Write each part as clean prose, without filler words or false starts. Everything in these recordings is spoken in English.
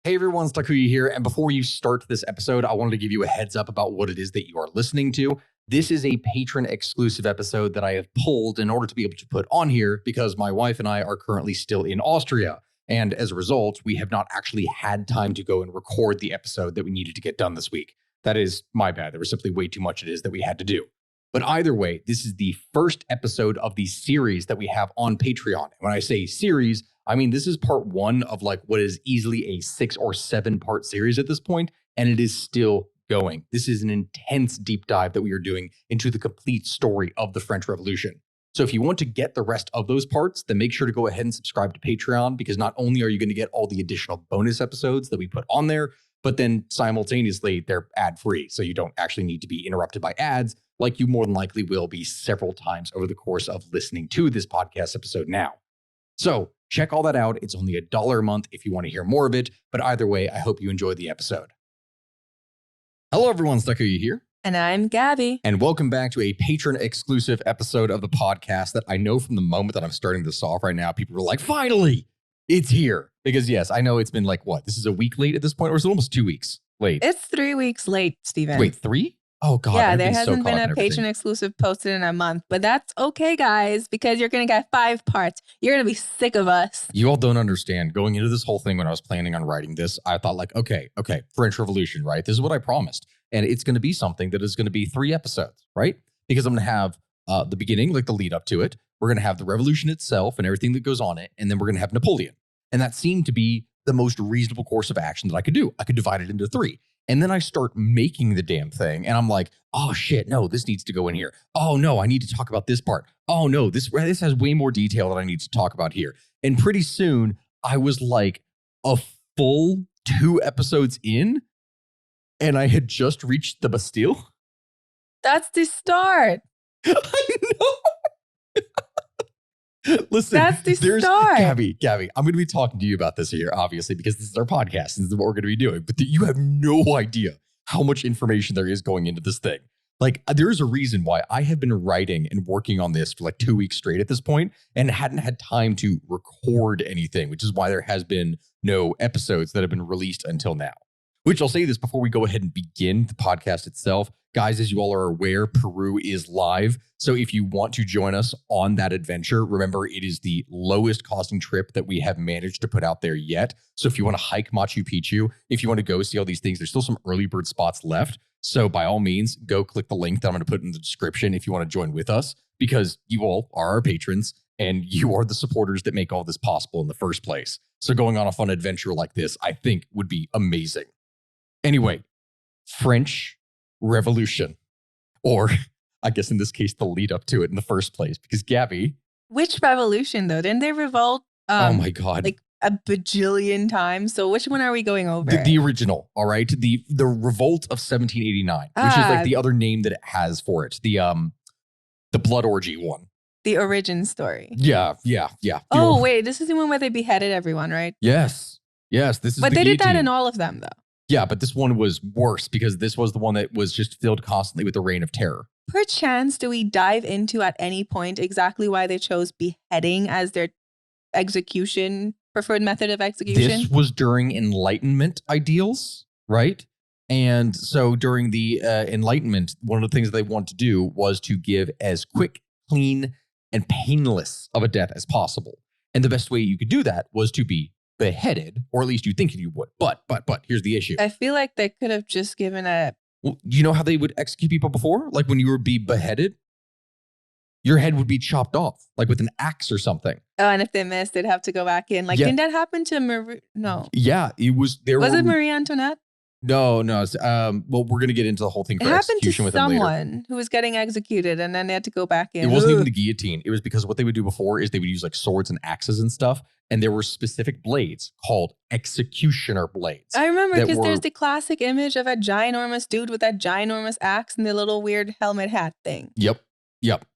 Hey everyone, it's Takuya here. And before you start this episode, I wanted to give you a heads up about what it is that you are listening to. This is a patron exclusive episode that I have pulled in order to be able to put on here because my wife and I are currently still in Austria. And as a result, we have not actually had time to go and record the episode that we needed to get done this week. That is my bad. There was simply way too much it is that we had to do. But either way, this is the first episode of the series that we have on Patreon. And when I say series, I mean, this is part one of like what is easily a 6 or 7 part series at this point, and it is still going. This is an intense deep dive that we are doing into the complete story of the French Revolution. So if you want to get the rest of those parts, then make sure to go ahead and subscribe to Patreon, because not only are you going to get all the additional bonus episodes that we put on there, but then simultaneously they're ad-free. So you don't actually need to be interrupted by ads like you more than likely will be several times over the course of listening to this podcast episode now. So check all that out. It's only $1 a month if you want to hear more of it. But either way, I hope you enjoy the episode. Hello, everyone. Takuya here. And I'm Gabby. And welcome back to a patron-exclusive episode of the podcast that I know from the moment that I'm starting this off right now, people are like, finally, it's here. Because yes, I know it's been like, what? This is a week late at this point, or is it almost 2 weeks late? It's 3 weeks late, Steven. Wait, 3? Oh, God. Yeah, there hasn't been a patron exclusive posted in a month, but that's okay, guys, because you're going to get 5 parts. You're going to be sick of us. You all don't understand. Going into this whole thing, when I was planning on writing this, I thought like, okay, French Revolution, right? This is what I promised. And it's going to be something that is going to be 3 episodes, right? Because I'm going to have the beginning, like the lead up to it. We're going to have the revolution itself and everything that goes on it. And then we're going to have Napoleon. And that seemed to be the most reasonable course of action that I could do. I could divide it into 3. And then I start making the damn thing. And I'm like, oh, shit, no, this needs to go in here. Oh, no, I need to talk about this part. Oh, no, this has way more detail that I need to talk about here. And pretty soon, I was like a full 2 episodes in, and I had just reached the Bastille. That's the start. I know. Listen, that's the start. Gabby, I'm going to be talking to you about this here, obviously, because this is our podcast and this is what we're going to be doing. But you have no idea how much information there is going into this thing. Like, there is a reason why I have been writing and working on this for like 2 weeks straight at this point and hadn't had time to record anything, which is why there has been no episodes that have been released until now. Which I'll say this before we go ahead and begin the podcast itself. Guys, as you all are aware, Peru is live. So if you want to join us on that adventure, remember it is the lowest costing trip that we have managed to put out there yet. So if you want to hike Machu Picchu, if you want to go see all these things, there's still some early bird spots left. So by all means, go click the link that I'm going to put in the description if you want to join with us, because you all are our patrons and you are the supporters that make all this possible in the first place. So going on a fun adventure like this, I think would be amazing. Anyway, French Revolution, or I guess in this case, the lead up to it in the first place, because Gabby. Which revolution though? Didn't they revolt? Oh my God. Like a bajillion times. So which one are we going over? The original, all right? The revolt of 1789, which is like the other name that it has for it. The blood orgy one. The origin story. Yeah. Oh, wait, this is the one where they beheaded everyone, right? Yes. This is But they did that in all of them though. Yeah, but this one was worse because this was the one that was just filled constantly with the reign of terror. Perchance, do we dive into at any point exactly why they chose beheading as their preferred method of execution? This was during Enlightenment ideals, right? And so during the Enlightenment, one of the things they wanted to do was to give as quick, clean, and painless of a death as possible. And the best way you could do that was to be beheaded, or at least you think you would. But here's the issue. I feel like they could have just given a... Well, you know how they would execute people before? Like when you would be beheaded, your head would be chopped off, like with an axe or something. Oh, and if they missed, they'd have to go back in. Like, didn't that happen to Marie? No. Yeah, it was... Was it Marie Antoinette? No. Well, we're going to get into the whole thing for execution with them later. It happened to someone who was getting executed and then they had to go back in. It wasn't even the guillotine. It was because what they would do before is they would use like swords and axes and stuff. And there were specific blades called executioner blades. I remember because there's the classic image of a ginormous dude with that ginormous axe and the little weird helmet hat thing. Yep.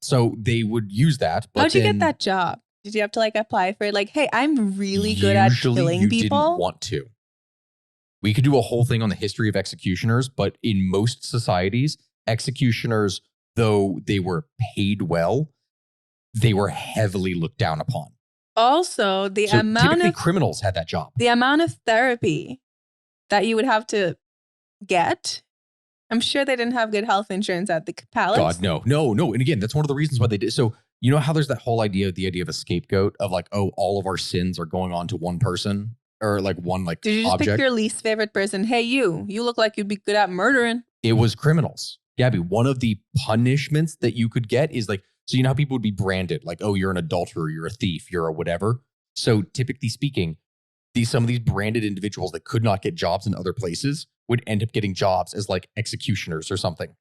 So they would use that. But how'd you get that job? Did you have to like apply for it? Like, hey, I'm really good at killing people. Didn't want to. We could do a whole thing on the history of executioners, but in most societies, executioners, though they were paid well, they were heavily looked down upon. Also, typically criminals had that job. The amount of therapy that you would have to get. I'm sure they didn't have good health insurance at the palace. God, no. And again, that's one of the reasons why they did. So, you know how there's that whole idea of a scapegoat of like, oh, all of our sins are going on to one person or like one like Did you just object? pick your least favorite person? Hey, you look like you'd be good at murdering. It was criminals. Gabby, one of the punishments that you could get is like, so you know how people would be branded like, oh, you're an adulterer, you're a thief, you're a whatever. So typically speaking, some of these branded individuals that could not get jobs in other places would end up getting jobs as like executioners or something.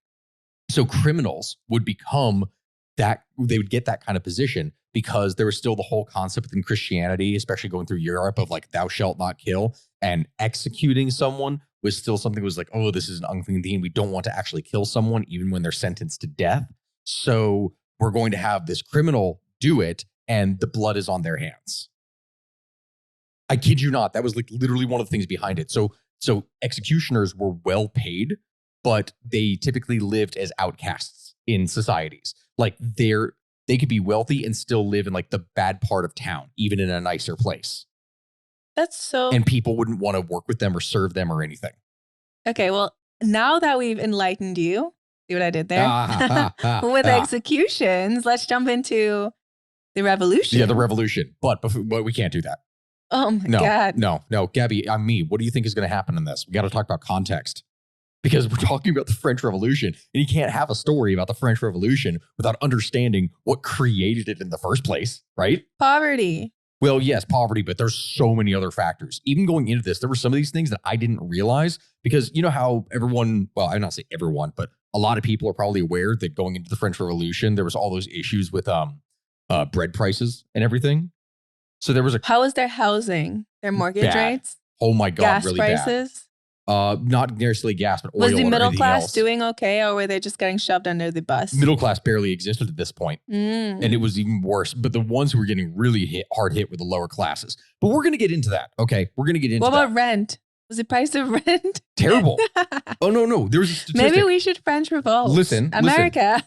So criminals would become that, they would get that kind of position because there was still the whole concept within Christianity, especially going through Europe, of like, thou shalt not kill, and executing someone was still something that was like, oh, this is an unclean thing. We don't want to actually kill someone even when they're sentenced to death. So we're going to have this criminal do it and the blood is on their hands. I kid you not. That was like literally one of the things behind it. So executioners were well paid, but they typically lived as outcasts in societies. Like they could be wealthy and still live in like the bad part of town, even in a nicer place. That's so... And people wouldn't want to work with them or serve them or anything. Okay, well, now that we've enlightened you, see what I did there? With executions, let's jump into the revolution. Yeah, the revolution. But we can't do that. Oh my God. No. Gabby, I'm me. What do you think is going to happen in this? We got to talk about context. Because we're talking about the French Revolution, and you can't have a story about the French Revolution without understanding what created it in the first place, right? Poverty. Well, yes, poverty, but there's so many other factors. Even going into this, there were some of these things that I didn't realize because you know how everyone, well, I'm not saying everyone, but a lot of people are probably aware that going into the French Revolution, there was all those issues with bread prices and everything. So there was how was their housing, their mortgage rates? Oh my God, gas really prices? Bad. Not necessarily gas, but oil. Was the middle class else. doing okay, or were they just getting shoved under the bus? Middle class barely existed at this point, and it was even worse. But the ones who were getting really hard hit were the lower classes. But we're going to get into that. Okay, we're going to get into that. What about rent? Was the price of rent terrible? Oh no, there was a statistic. Maybe we should French revolt. Listen, America.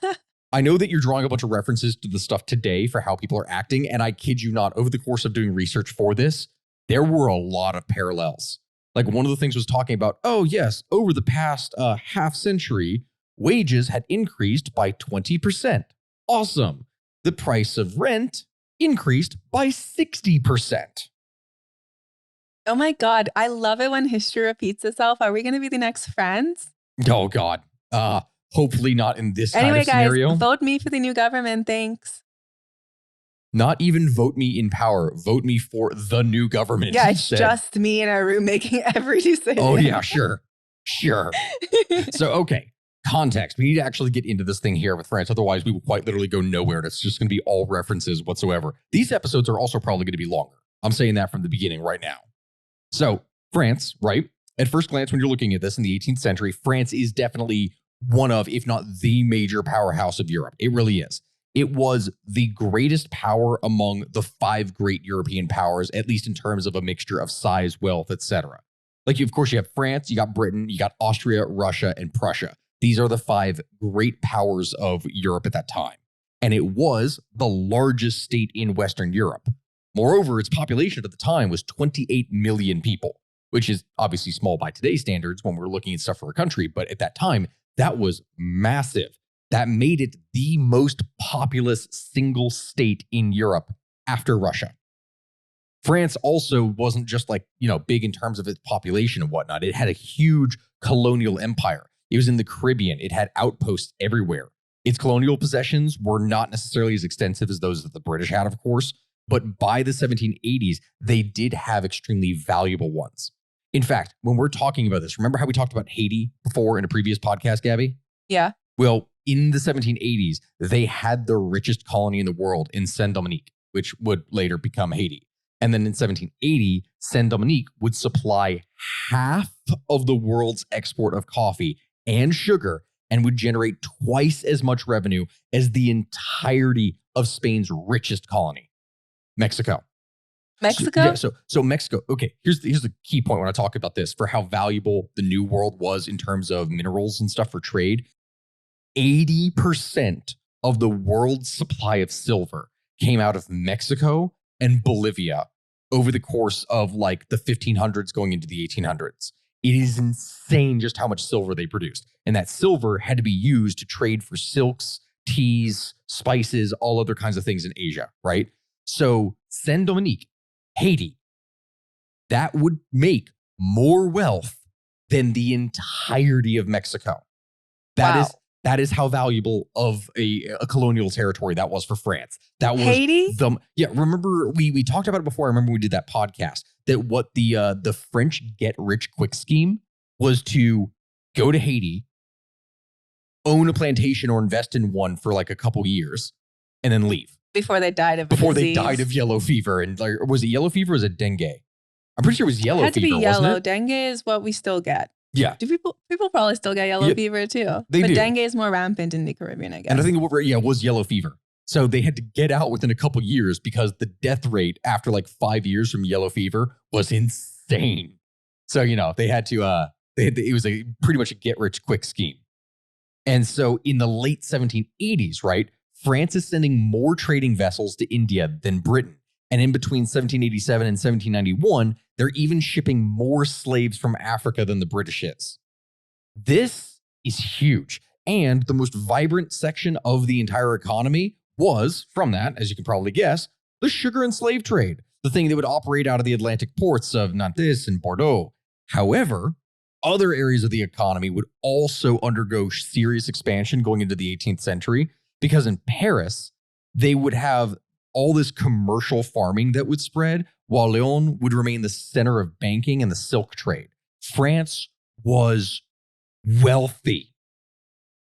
I know that you're drawing a bunch of references to the stuff today for how people are acting, and I kid you not, over the course of doing research for this, there were a lot of parallels. Like one of the things was talking about, oh yes, over the past half century, wages had increased by 20%. Awesome. The price of rent increased by 60%. Oh my God. I love it when history repeats itself. Are we going to be the next France? Oh God. Hopefully not in this kind of scenario. Guys, vote me for the new government. Thanks. Not even vote me in power. Vote me for the new government. Yeah, it's just me in our room making every decision. Oh yeah, sure. So, okay. Context. We need to actually get into this thing here with France. Otherwise, we will quite literally go nowhere. It's just going to be all references whatsoever. These episodes are also probably going to be longer. I'm saying that from the beginning right now. So, France, right? At first glance, when you're looking at this in the 18th century, France is definitely one of, if not the major powerhouse of Europe. It really is. It was the greatest power among the 5 great European powers, at least in terms of a mixture of size, wealth, etc. Like, of course, you have France, you got Britain, you got Austria, Russia, and Prussia. These are the 5 great powers of Europe at that time. And it was the largest state in Western Europe. Moreover, its population at the time was 28 million people, which is obviously small by today's standards when we're looking at stuff for a country. But at that time, that was massive. That made it the most populous single state in Europe after Russia. France also wasn't just like, big in terms of its population and whatnot. It had a huge colonial empire. It was in the Caribbean. It had outposts everywhere. Its colonial possessions were not necessarily as extensive as those that the British had, of course, but by the 1780s, they did have extremely valuable ones. In fact, when we're talking about this, remember how we talked about Haiti before in a previous podcast, Gabby? Yeah. Well, in the 1780s, they had the richest colony in the world in Saint-Dominique, which would later become Haiti. And then in 1780, Saint-Dominique would supply half of the world's export of coffee and sugar and would generate twice as much revenue as the entirety of Spain's richest colony, Mexico. Mexico? So Mexico. Okay, here's the key point when I talk about this for how valuable the New World was in terms of minerals and stuff for trade. 80% of the world's supply of silver came out of Mexico and Bolivia over the course of like the 1500s going into the 1800s. It is insane just how much silver they produced. And that silver had to be used to trade for silks, teas, spices, all other kinds of things in Asia, right? So Saint-Dominique, Haiti, that would make more wealth than the entirety of Mexico. That is how valuable of a colonial territory that was for France. That was Haiti? Remember we talked about it before. I remember we did that podcast that what the French get rich quick scheme was to go to Haiti, own a plantation or invest in one for like a couple years, and then leave. Before they died of They died of yellow fever. And like, was it yellow fever or was it dengue? I'm pretty sure it was yellow fever. It had to be yellow. Wasn't it? Dengue is what we still get. Yeah. Do people probably still get yellow fever too? But dengue is more rampant in the Caribbean, I guess. And I think it was yellow fever. So they had to get out within a couple years because the death rate after like 5 years from yellow fever was insane. So, they had to, it was pretty much a get rich quick scheme. And so in the late 1780s, right, France is sending more trading vessels to India than Britain. And in between 1787 and 1791, they're even shipping more slaves from Africa than the British is. This is huge. And the most vibrant section of the entire economy was, from that, as you can probably guess, the sugar and slave trade, the thing that would operate out of the Atlantic ports of Nantes and Bordeaux. However, other areas of the economy would also undergo serious expansion going into the 18th century, because in Paris, they would have all this commercial farming that would spread, while Lyon would remain the center of banking and the silk trade. France was wealthy.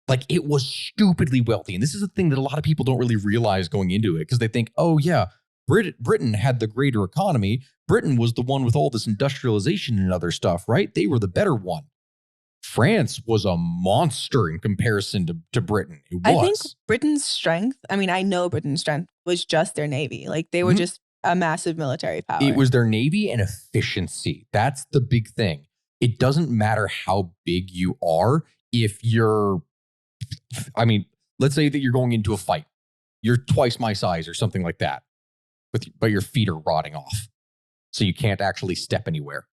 Like, it was stupidly wealthy. And this is a thing that a lot of people don't really realize going into it, because they think, oh yeah, Britain had the greater economy. Britain was the one with all this industrialization and other stuff, right? They were the better one. France was a monster in comparison to Britain. It was. I think Britain's strength, I know Britain's strength was just their navy. Like, they were just a massive military power. It was their navy and efficiency. That's the big thing. It doesn't matter how big you are. If you're, let's say that you're going into a fight. You're twice my size or something like that, but your feet are rotting off. So you can't actually step anywhere.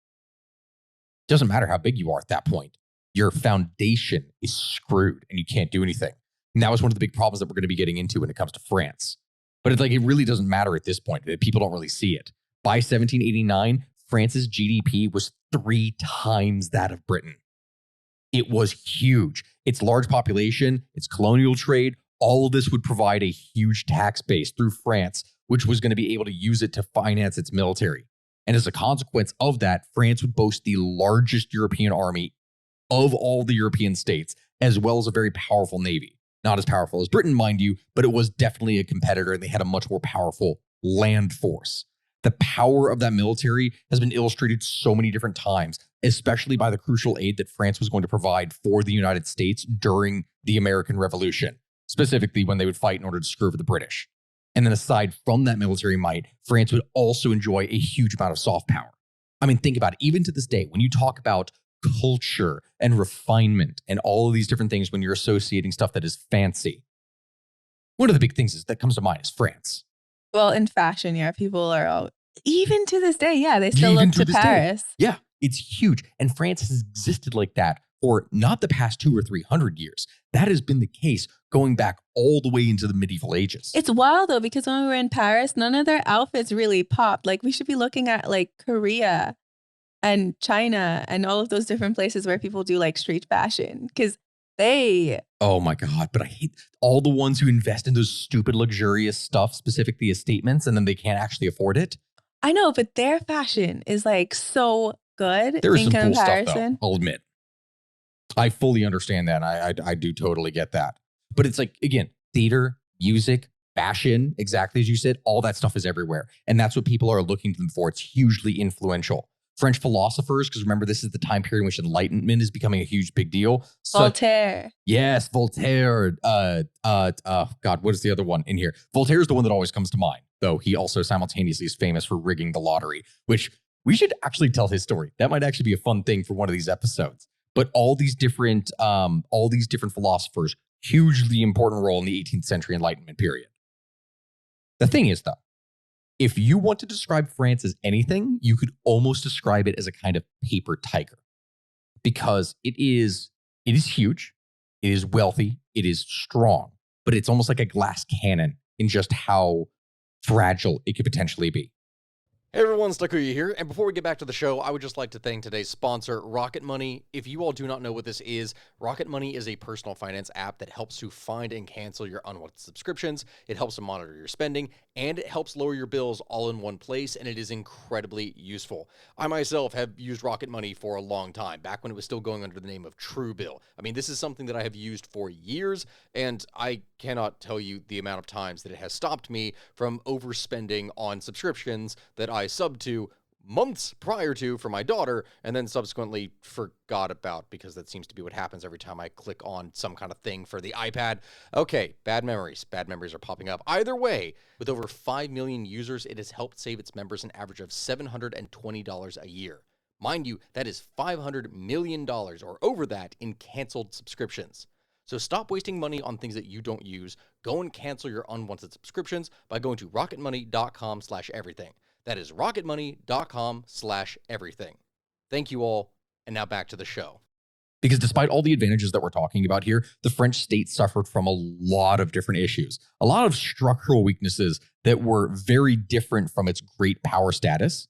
It doesn't matter how big you are at that point. Your foundation is screwed and you can't do anything. And that was one of the big problems that we're going to be getting into when it comes to France. But it's like, it really doesn't matter at this point. People don't really see it. By 1789, France's GDP was 3 times that of Britain. It was huge. Its large population, its colonial trade, all of this would provide a huge tax base through France, which was going to be able to use it to finance its military. And as a consequence of that, France would boast the largest European army of all the European states, as well as a very powerful navy. Not as powerful as Britain, mind you, but it was definitely a competitor, and they had a much more powerful land force. The power of that military has been illustrated so many different times, especially by the crucial aid that France was going to provide for the United States during the American Revolution, specifically when they would fight in order to screw over the British. And then aside from that military might, France would also enjoy a huge amount of soft power. Think about it. Even to this day, when you talk about culture and refinement and all of these different things, when you're associating stuff that is fancy, one of the big things that comes to mind is France. Well, in fashion, yeah, people are all, even to this day, yeah, they still look to Paris. Day. Yeah, it's huge. And France has existed like that for not the past 200 or 300 years. That has been the case going back all the way into the medieval ages. It's wild though, because when we were in Paris, none of their outfits really popped. Like, we should be looking at like Korea and China and all of those different places where people do like street fashion, because they... Oh my God, but I hate all the ones who invest in those stupid luxurious stuff, specifically estatements, and then they can't actually afford it. I know, but their fashion is like so good there is in some comparison. Cool stuff, though, I'll admit. I fully understand that. I do totally get that. But it's like, again, theater, music, fashion, exactly as you said, all that stuff is everywhere. And that's what people are looking to them for. It's hugely influential. French philosophers, because remember, this is the time period in which enlightenment is becoming a huge big deal. Voltaire. Yes, Voltaire. God, what is the other one in here? Voltaire is the one that always comes to mind, though he also simultaneously is famous for rigging the lottery, which we should actually tell his story. That might actually be a fun thing for one of these episodes. But all these different philosophers, hugely important role in the 18th century Enlightenment period. The thing is, though, if you want to describe France as anything, you could almost describe it as a kind of paper tiger. because it is huge, it is wealthy, it is strong, but it's almost like a glass cannon in just how fragile it could potentially be. Hey everyone, Stakuya here, and before we get back to the show, I would just like to thank today's sponsor, Rocket Money. If you all do not know what this is, Rocket Money is a personal finance app that helps to find and cancel your unwanted subscriptions, it helps to monitor your spending, and it helps lower your bills all in one place, and it is incredibly useful. I myself have used Rocket Money for a long time, back when it was still going under the name of Truebill. I mean, this is something that I have used for years, and I cannot tell you the amount of times that it has stopped me from overspending on subscriptions that I subbed to months prior to for my daughter, and then subsequently forgot about, because that seems to be what happens every time I click on some kind of thing for the iPad. Okay, bad memories. Bad memories are popping up. Either way, with over 5 million users, it has helped save its members an average of $720 a year. Mind you, that is $500 million or over that in canceled subscriptions. So stop wasting money on things that you don't use. Go and cancel your unwanted subscriptions by going to rocketmoney.com/everything. That is rocketmoney.com/everything. Thank you all, and now back to the show. Because despite all the advantages that we're talking about here, the French state suffered from a lot of different issues, a lot of structural weaknesses that were very different from its great power status.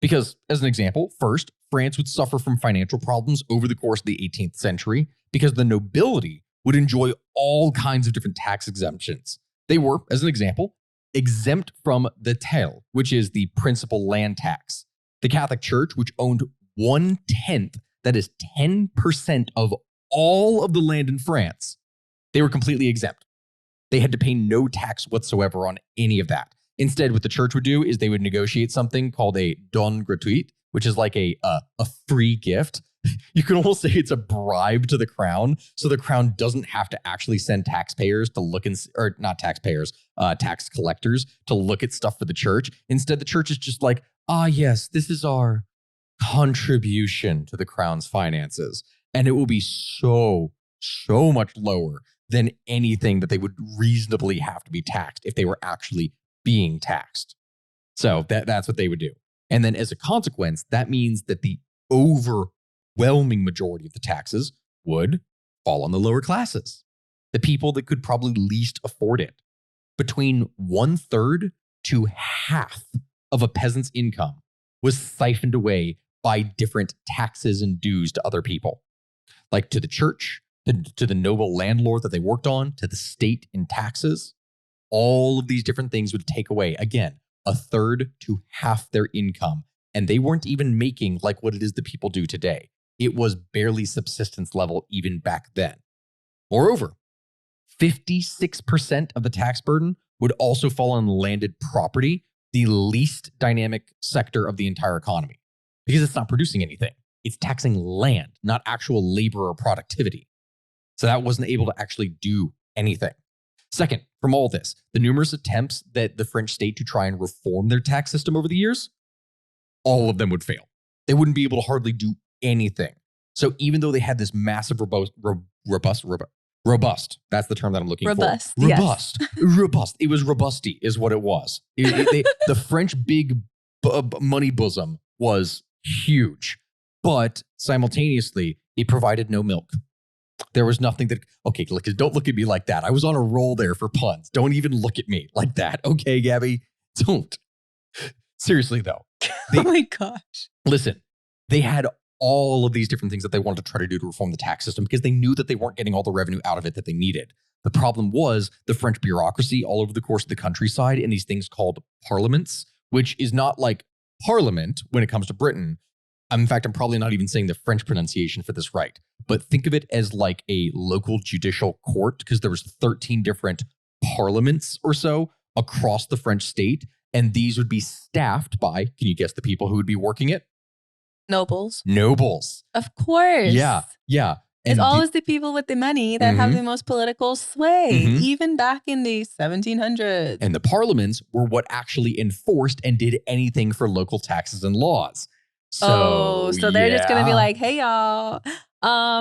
Because, as an example, first, France would suffer from financial problems over the course of the 18th century because the nobility would enjoy all kinds of different tax exemptions. They were, as an example, exempt from the taille, which is the principal land tax. The Catholic Church, which owned 1/10, that is 10% of all of the land in France, they were completely exempt. They had to pay no tax whatsoever on any of that. Instead, what the church would do is they would negotiate something called a don gratuit, which is like a free gift. You can almost say it's a bribe to the crown, so the crown doesn't have to actually send taxpayers to look or not taxpayers, tax collectors to look at stuff for the church. Instead, the church is just like, yes, this is our contribution to the crown's finances. And it will be so much lower than anything that they would reasonably have to be taxed if they were actually being taxed. So that's what they would do. And then as a consequence, that means that the overwhelming majority of the taxes would fall on the lower classes, the people that could probably least afford it. Between 1/3 to half of a peasant's income was siphoned away by different taxes and dues to other people, like to the church, to the noble landlord that they worked on, to the state in taxes. All of these different things would take away, again, 1/3 to half their income. And they weren't even making like what it is that people do today. It was barely subsistence level even back then. Moreover, 56% of the tax burden would also fall on landed property, the least dynamic sector of the entire economy, because it's not producing anything. It's taxing land, not actual labor or productivity. So that wasn't able to actually do anything. Second, from all this, the numerous attempts that the French state to try and reform their tax system over the years, all of them would fail. They wouldn't be able to hardly do anything. So even though they had this massive robust, that's the term that I'm looking for. Robust. Yes. Robust. It was robusty is what it was. The French big money bosom was huge, but simultaneously it provided no milk. There was nothing that, okay, look, don't look at me like that. I was on a roll there for puns. Don't even look at me like that. Okay, Gabby, don't. Seriously though. Oh my gosh. Listen, they had all of these different things that they wanted to try to do to reform the tax system because they knew that they weren't getting all the revenue out of it that they needed. The problem was the French bureaucracy all over the course of the countryside and these things called parliaments, which is not like parliament when it comes to Britain. In fact, I'm probably not even saying the French pronunciation for this right, but think of it as like a local judicial court because there was 13 different parliaments or so across the French state. And these would be staffed by, can you guess the people who would be working it? Nobles. Of course. Yeah. And it's always the people with the money that have the most political sway, even back in the 1700s. And the parliaments were what actually enforced and did anything for local taxes and laws. So they're just going to be like, hey, y'all,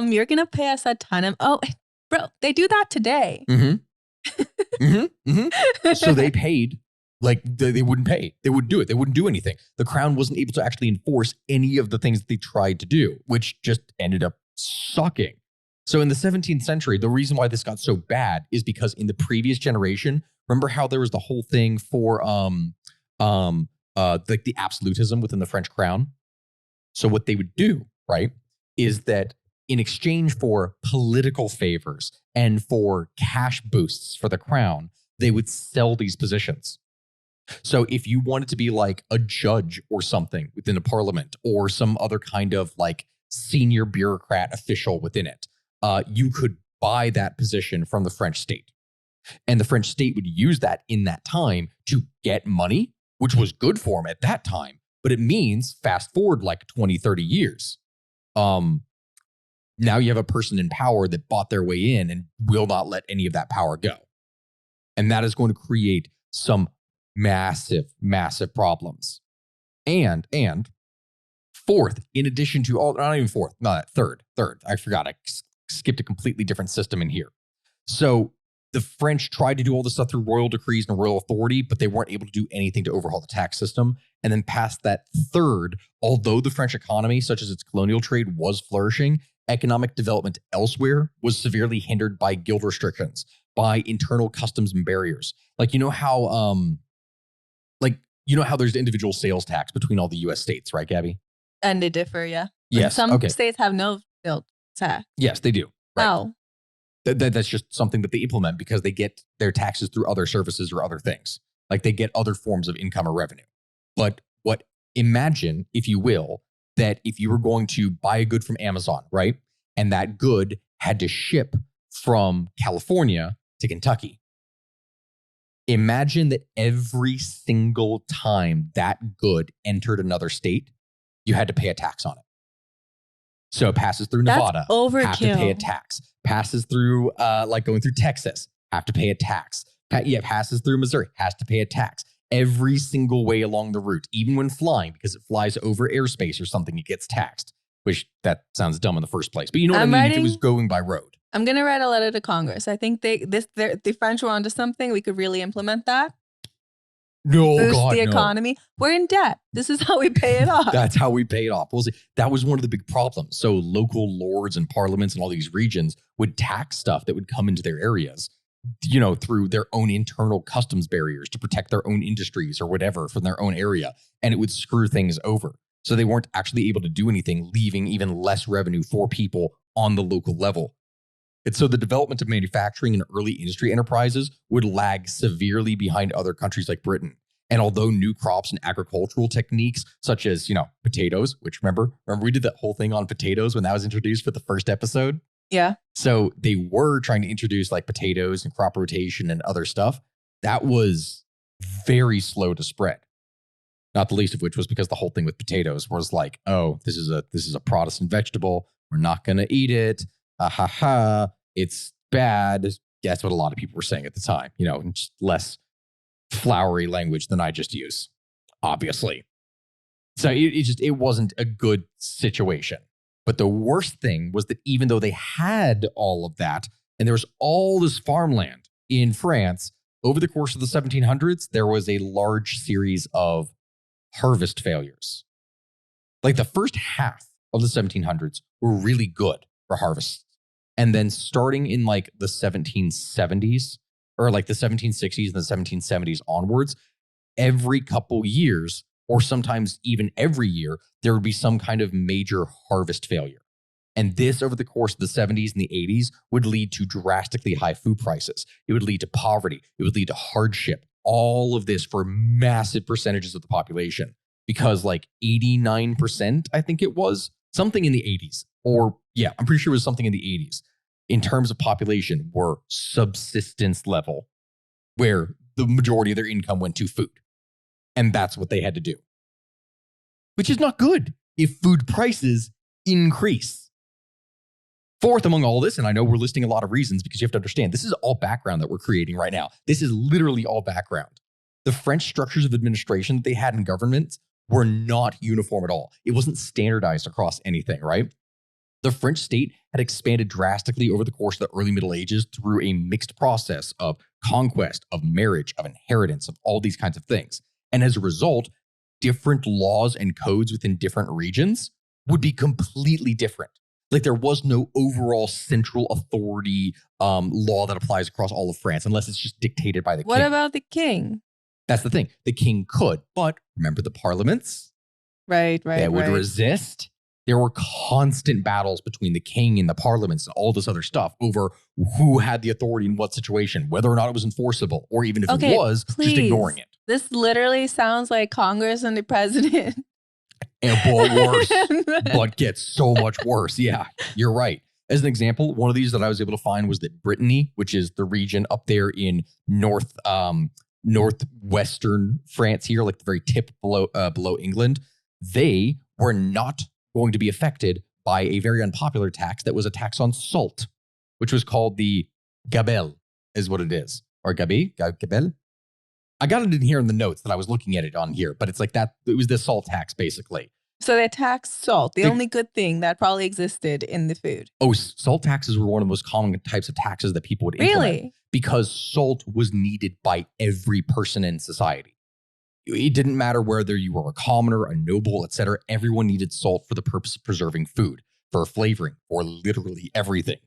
you're going to pay us a ton of, bro, they do that today. So they paid Like they wouldn't pay. They wouldn't do it. They wouldn't do anything. The crown wasn't able to actually enforce any of the things that they tried to do, which just ended up sucking. So in the 17th century, the reason why this got so bad is because in the previous generation, remember how there was the whole thing for like the absolutism within the French crown? So what they would do, right, is that in exchange for political favors and for cash boosts for the crown, they would sell these positions. So if you wanted to be like a judge or something within a parliament or some other kind of like senior bureaucrat official within it, you could buy that position from the French state. And the French state would use that in that time to get money, which was good for them at that time. But it means fast forward like 20, 30 years. Now you have a person in power that bought their way in and will not let any of that power go. And that is going to create some massive, massive problems. And fourth, in addition to all, not even fourth, not third, I forgot, I skipped a completely different system in here. So the French tried to do all this stuff through royal decrees and royal authority, but they weren't able to do anything to overhaul the tax system. And then past that third, although the French economy, such as its colonial trade, was flourishing, economic development elsewhere was severely hindered by guild restrictions, by internal customs and barriers. Like, you know how there's individual sales tax between all the US states, right, Gabby? And they differ, yeah. Yes. Some okay. states have no sales tax. Yes, they do. Right. Oh. That's just something that they implement because they get their taxes through other services or other things. Like they get other forms of income or revenue. But imagine, if you will, that if you were going to buy a good from Amazon, right? And that good had to ship from California to Kentucky. Imagine that every single time that good entered another state, you had to pay a tax on it. So it passes through Nevada, overkill. Have to pay a tax. Passes through, like going through Texas, have to pay a tax. Passes through Missouri, has to pay a tax. Every single way along the route, even when flying, because it flies over airspace or something, it gets taxed, which that sounds dumb in the first place. But you know what I mean? If it was going by road. I'm going to write a letter to Congress. I think the French were onto something. We could really implement that. No, boost God, the economy. We're in debt. This is how we pay it off. That's how we pay it off. Well, see, that was one of the big problems. So local lords and parliaments and all these regions would tax stuff that would come into their areas, you know, through their own internal customs barriers to protect their own industries or whatever from their own area. And it would screw things over. So they weren't actually able to do anything, leaving even less revenue for people on the local level. And so the development of manufacturing and early industry enterprises would lag severely behind other countries like Britain. And although new crops and agricultural techniques, such as, you know, potatoes, which remember we did that whole thing on potatoes when that was introduced for the first episode? Yeah. So they were trying to introduce like potatoes and crop rotation and other stuff. That was very slow to spread. Not the least of which was because the whole thing with potatoes was like, oh, this is a Protestant vegetable. We're not going to eat it. It's bad. That's what a lot of people were saying at the time, you know, and just less flowery language than I just use, obviously. So it wasn't a good situation. But the worst thing was that even though they had all of that, and there was all this farmland in France, over the course of the 1700s, there was a large series of harvest failures. Like the first half of the 1700s were really good for harvests. And then starting in like the 1770s, or like the 1760s and the 1770s onwards, every couple years, or sometimes even every year, there would be some kind of major harvest failure. And this, over the course of the 70s and the 80s, would lead to drastically high food prices. It would lead to poverty. It would lead to hardship. All of this for massive percentages of the population. Because like 89%, I think it was, something in the 80s. Or yeah, I'm pretty sure it was something in the 80s. In terms of population, were subsistence level, where the majority of their income went to food. And that's what they had to do. Which is not good if food prices increase. Fourth among all this, and I know we're listing a lot of reasons because you have to understand, this is all background that we're creating right now. This is literally all background. The French structures of administration that they had in government were not uniform at all. It wasn't standardized across anything, right? The French state had expanded drastically over the course of the early Middle Ages through a mixed process of conquest, of marriage, of inheritance, of all these kinds of things. And as a result, different laws and codes within different regions would be completely different. Like there was no overall central authority law that applies across all of France unless it's just dictated by the king. What about the king? That's the thing. The king could, but remember the parliaments? Right. They would resist. There were constant battles between the king and the parliaments and all this other stuff over who had the authority in what situation, whether or not it was enforceable, or even if it was, just ignoring it. This literally sounds like Congress and the president. And but worse, but gets so much worse. Yeah, you're right. As an example, one of these that I was able to find was that Brittany, which is the region up there in northwestern France here, like the very tip below England, they were not going to be affected by a very unpopular tax that was a tax on salt, which was called the gabelle, is what it is. Or gabelle? I got it in here in the notes that I was looking at it on here, but it's like that. It was the salt tax, basically. So they taxed salt, the only good thing that probably existed in the food. Oh, salt taxes were one of the most common types of taxes that people would implement. Because salt was needed by every person in society. It didn't matter whether you were a commoner, a noble, etc. Everyone needed salt for the purpose of preserving food, for flavoring, for literally everything.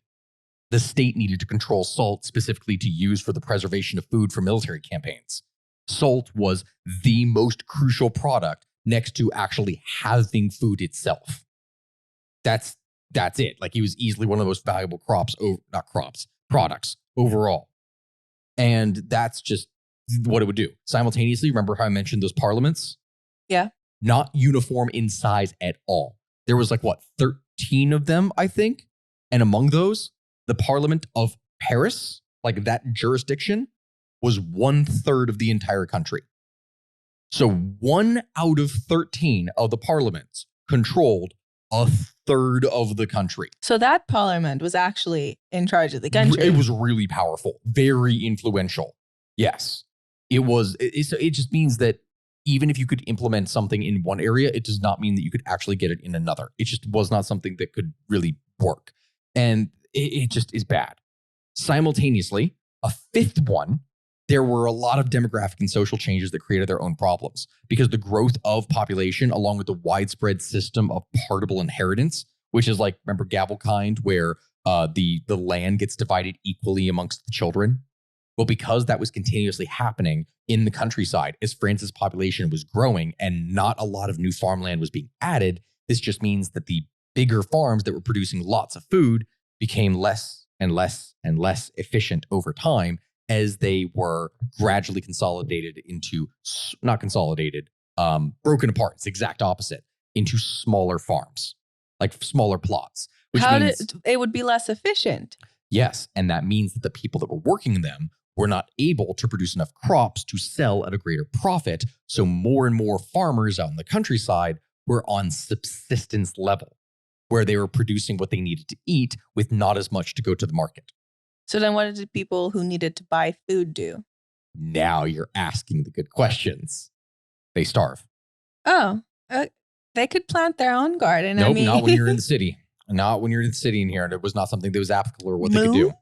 The state needed to control salt specifically to use for the preservation of food for military campaigns. Salt was the most crucial product next to actually having food itself. That's it. Like, it was easily one of the most valuable products overall. And that's just what it would do. Simultaneously, remember how I mentioned those parliaments? Yeah. Not uniform in size at all. There was 13 of them, I think. And among those, the Parliament of Paris, like that jurisdiction, was 1/3 of the entire country. So 1 out of 13 of the parliaments controlled 1/3 of the country. So that parliament was actually in charge of the country. It was really powerful, very influential. Yes. It was. It just means that even if you could implement something in one area, it does not mean that you could actually get it in another. It just was not something that could really work. And it just is bad. Simultaneously, a fifth one, there were a lot of demographic and social changes that created their own problems because the growth of population, along with the widespread system of partible inheritance, which is like, remember Gavelkind, where the land gets divided equally amongst the children? Well, because that was continuously happening in the countryside as France's population was growing and not a lot of new farmland was being added, this just means that the bigger farms that were producing lots of food became less and less and less efficient over time as they were gradually consolidated into, not consolidated, broken apart, it's the exact opposite, into smaller farms, like smaller plots. Which means it would be less efficient. Yes, and that means that the people that were working them were not able to produce enough crops to sell at a greater profit, so more and more farmers out in the countryside were on subsistence level, where they were producing what they needed to eat with not as much to go to the market. So then what did the people who needed to buy food do? Now you're asking the good questions. They starve. Oh, they could plant their own garden. Nope, I mean, not when you're in the city. Not when you're in the city in here. It was not something that was applicable or what they could do.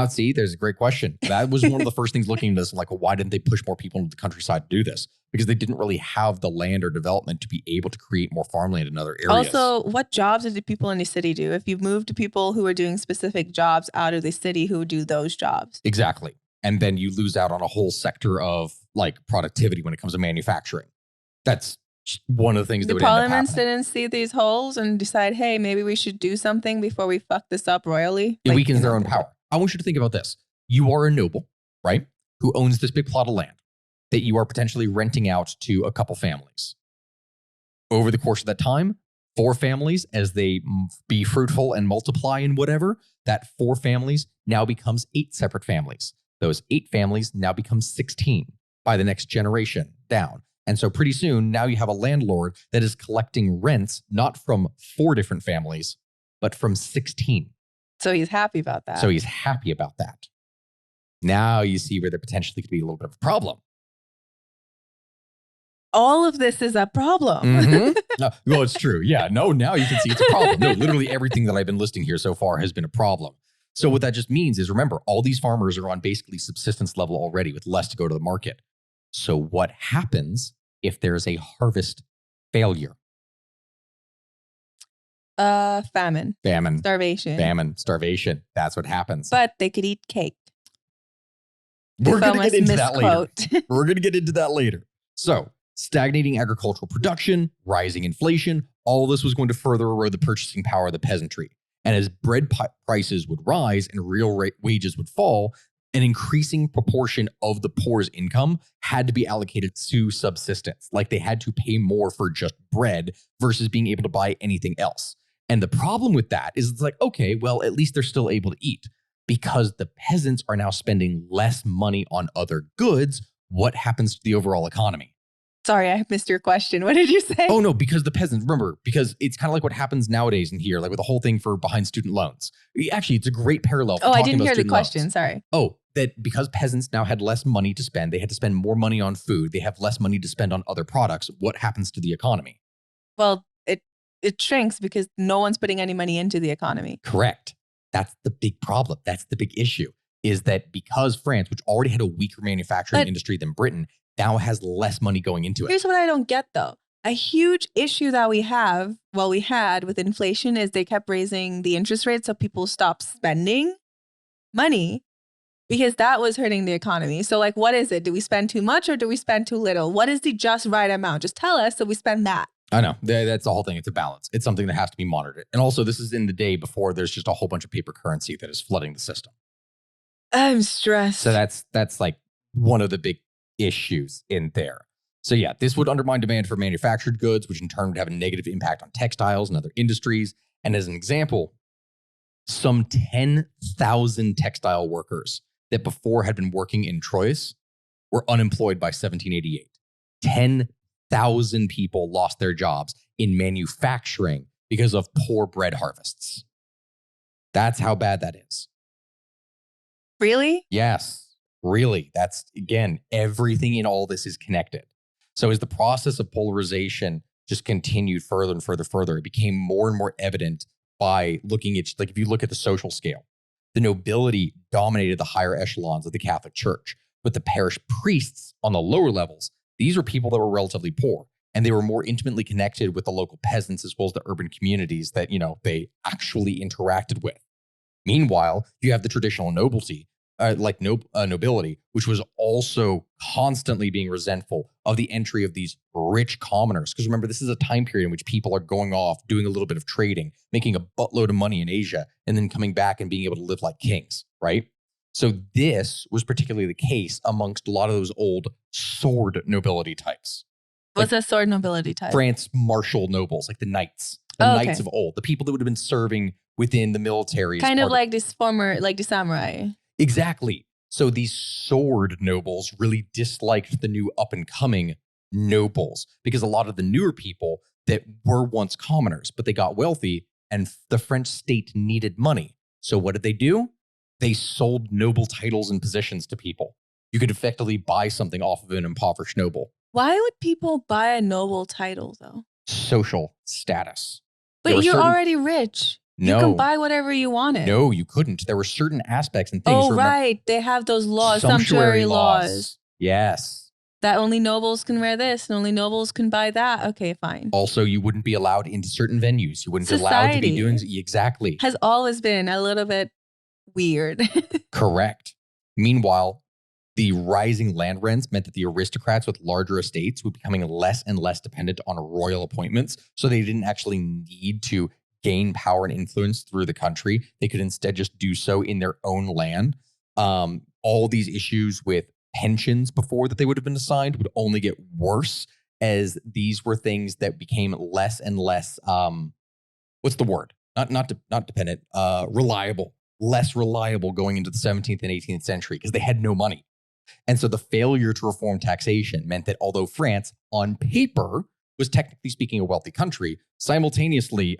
See, there's a great question. That was one of the first things looking at this, like, well, why didn't they push more people into the countryside to do this? Because they didn't really have the land or development to be able to create more farmland in other areas. Also, what jobs did the people in the city do? If you moved to people who are doing specific jobs out of the city, who would do those jobs? Exactly. And then you lose out on a whole sector of like productivity when it comes to manufacturing. That's one of the things that would end up happening. The parliaments didn't see these holes and decide, hey, maybe we should do something before we fuck this up royally. It weakens their own power. I want you to think about this. You are a noble, right? Who owns this big plot of land that you are potentially renting out to a couple families. Over the course of that time, 4 families, as they be fruitful and multiply and whatever, that 4 families now becomes 8 separate families. Those 8 families now become 16 by the next generation down. And so pretty soon, now you have a landlord that is collecting rents, not from 4 different families, but from 16. So he's happy about that. So he's happy about that. Now you see where there potentially could be a little bit of a problem. all of this is a problem. Mhm. No, well, it's true. Yeah. No, now you can see it's a problem. No, literally everything that I've been listing here so far has been a problem. So what that just means is, remember, all these farmers are on basically subsistence level already with less to go to the market. So what happens if there's a harvest failure? Famine. Famine. Starvation. Famine. Starvation. That's what happens. But they could eat cake. We're going to get into that later. Misquote. We're going to get into that later. So, stagnating agricultural production, rising inflation, all this was going to further erode the purchasing power of the peasantry. And as bread prices would rise and real wages would fall, an increasing proportion of the poor's income had to be allocated to subsistence. Like they had to pay more for just bread versus being able to buy anything else. And the problem with that is it's like, okay, well, at least they're still able to eat. Because the peasants are now spending less money on other goods, what happens to the overall economy? Sorry, I missed your question. What did you say? Oh, no, because the peasants, remember, because it's kind of like what happens nowadays in here, like with the whole thing for behind student loans. Actually, it's a great parallel. I didn't hear the question. Loans. Sorry. Oh, that because peasants now had less money to spend, they had to spend more money on food. They have less money to spend on other products. What happens to the economy? Well, it shrinks because no one's putting any money into the economy. Correct. That's the big problem. That's the big issue, is that because France, which already had a weaker manufacturing industry than Britain, now has less money going into it. Here's what I don't get, though. A huge issue that we had with inflation is they kept raising the interest rate so people stopped spending money because that was hurting the economy. So like, what is it? Do we spend too much or do we spend too little? What is the just right amount? Just tell us so we spend that. I know. That's the whole thing. It's a balance. It's something that has to be monitored. And also, this is in the day before there's just a whole bunch of paper currency that is flooding the system. I'm stressed. So that's like one of the big issues in there. So yeah, this would undermine demand for manufactured goods, which in turn would have a negative impact on textiles and other industries. And as an example, some 10,000 textile workers that before had been working in Troyes were unemployed by 1788. 10,000 people lost their jobs in manufacturing because of poor bread harvests. That's how bad that is. Really? Yes, really. That's, again, everything in all this is connected. So as the process of polarization just continued further and further, it became more and more evident by looking at, like, if you look at the social scale, the nobility dominated the higher echelons of the Catholic Church, but the parish priests on the lower levels, these were people that were relatively poor, and they were more intimately connected with the local peasants as well as the urban communities that, they actually interacted with. Meanwhile, you have the traditional nobility, nobility, which was also constantly being resentful of the entry of these rich commoners. Because remember, this is a time period in which people are going off, doing a little bit of trading, making a buttload of money in Asia, and then coming back and being able to live like kings, right? So this was particularly the case amongst a lot of those old sword nobility types. What's a sword nobility type? France martial nobles, like the knights. Knights of old, the people that would have been serving within the military. Kind of like the samurai. Exactly. So these sword nobles really disliked the new up-and-coming nobles because a lot of the newer people that were once commoners, but they got wealthy and the French state needed money. So what did they do? They sold noble titles and positions to people. You could effectively buy something off of an impoverished noble. Why would people buy a noble title, though? Social status. But you're already rich. No. You can buy whatever you wanted. No, you couldn't. There were certain aspects and things. Oh, right. They have those laws, sumptuary laws. Yes. That only nobles can wear this and only nobles can buy that. Okay, fine. Also, you wouldn't be allowed into certain venues. You wouldn't be allowed to be doing... Exactly. Has always been a little bit weird. Correct. Meanwhile, the rising land rents meant that the aristocrats with larger estates were becoming less and less dependent on royal appointments. So they didn't actually need to gain power and influence through the country. They could instead just do so in their own land. All these issues with pensions before that they would have been assigned would only get worse as these were things that became less and less, what's the word? Not dependent, reliable, less reliable going into the 17th and 18th century because they had no money. And so the failure to reform taxation meant that although France on paper was technically speaking a wealthy country, simultaneously,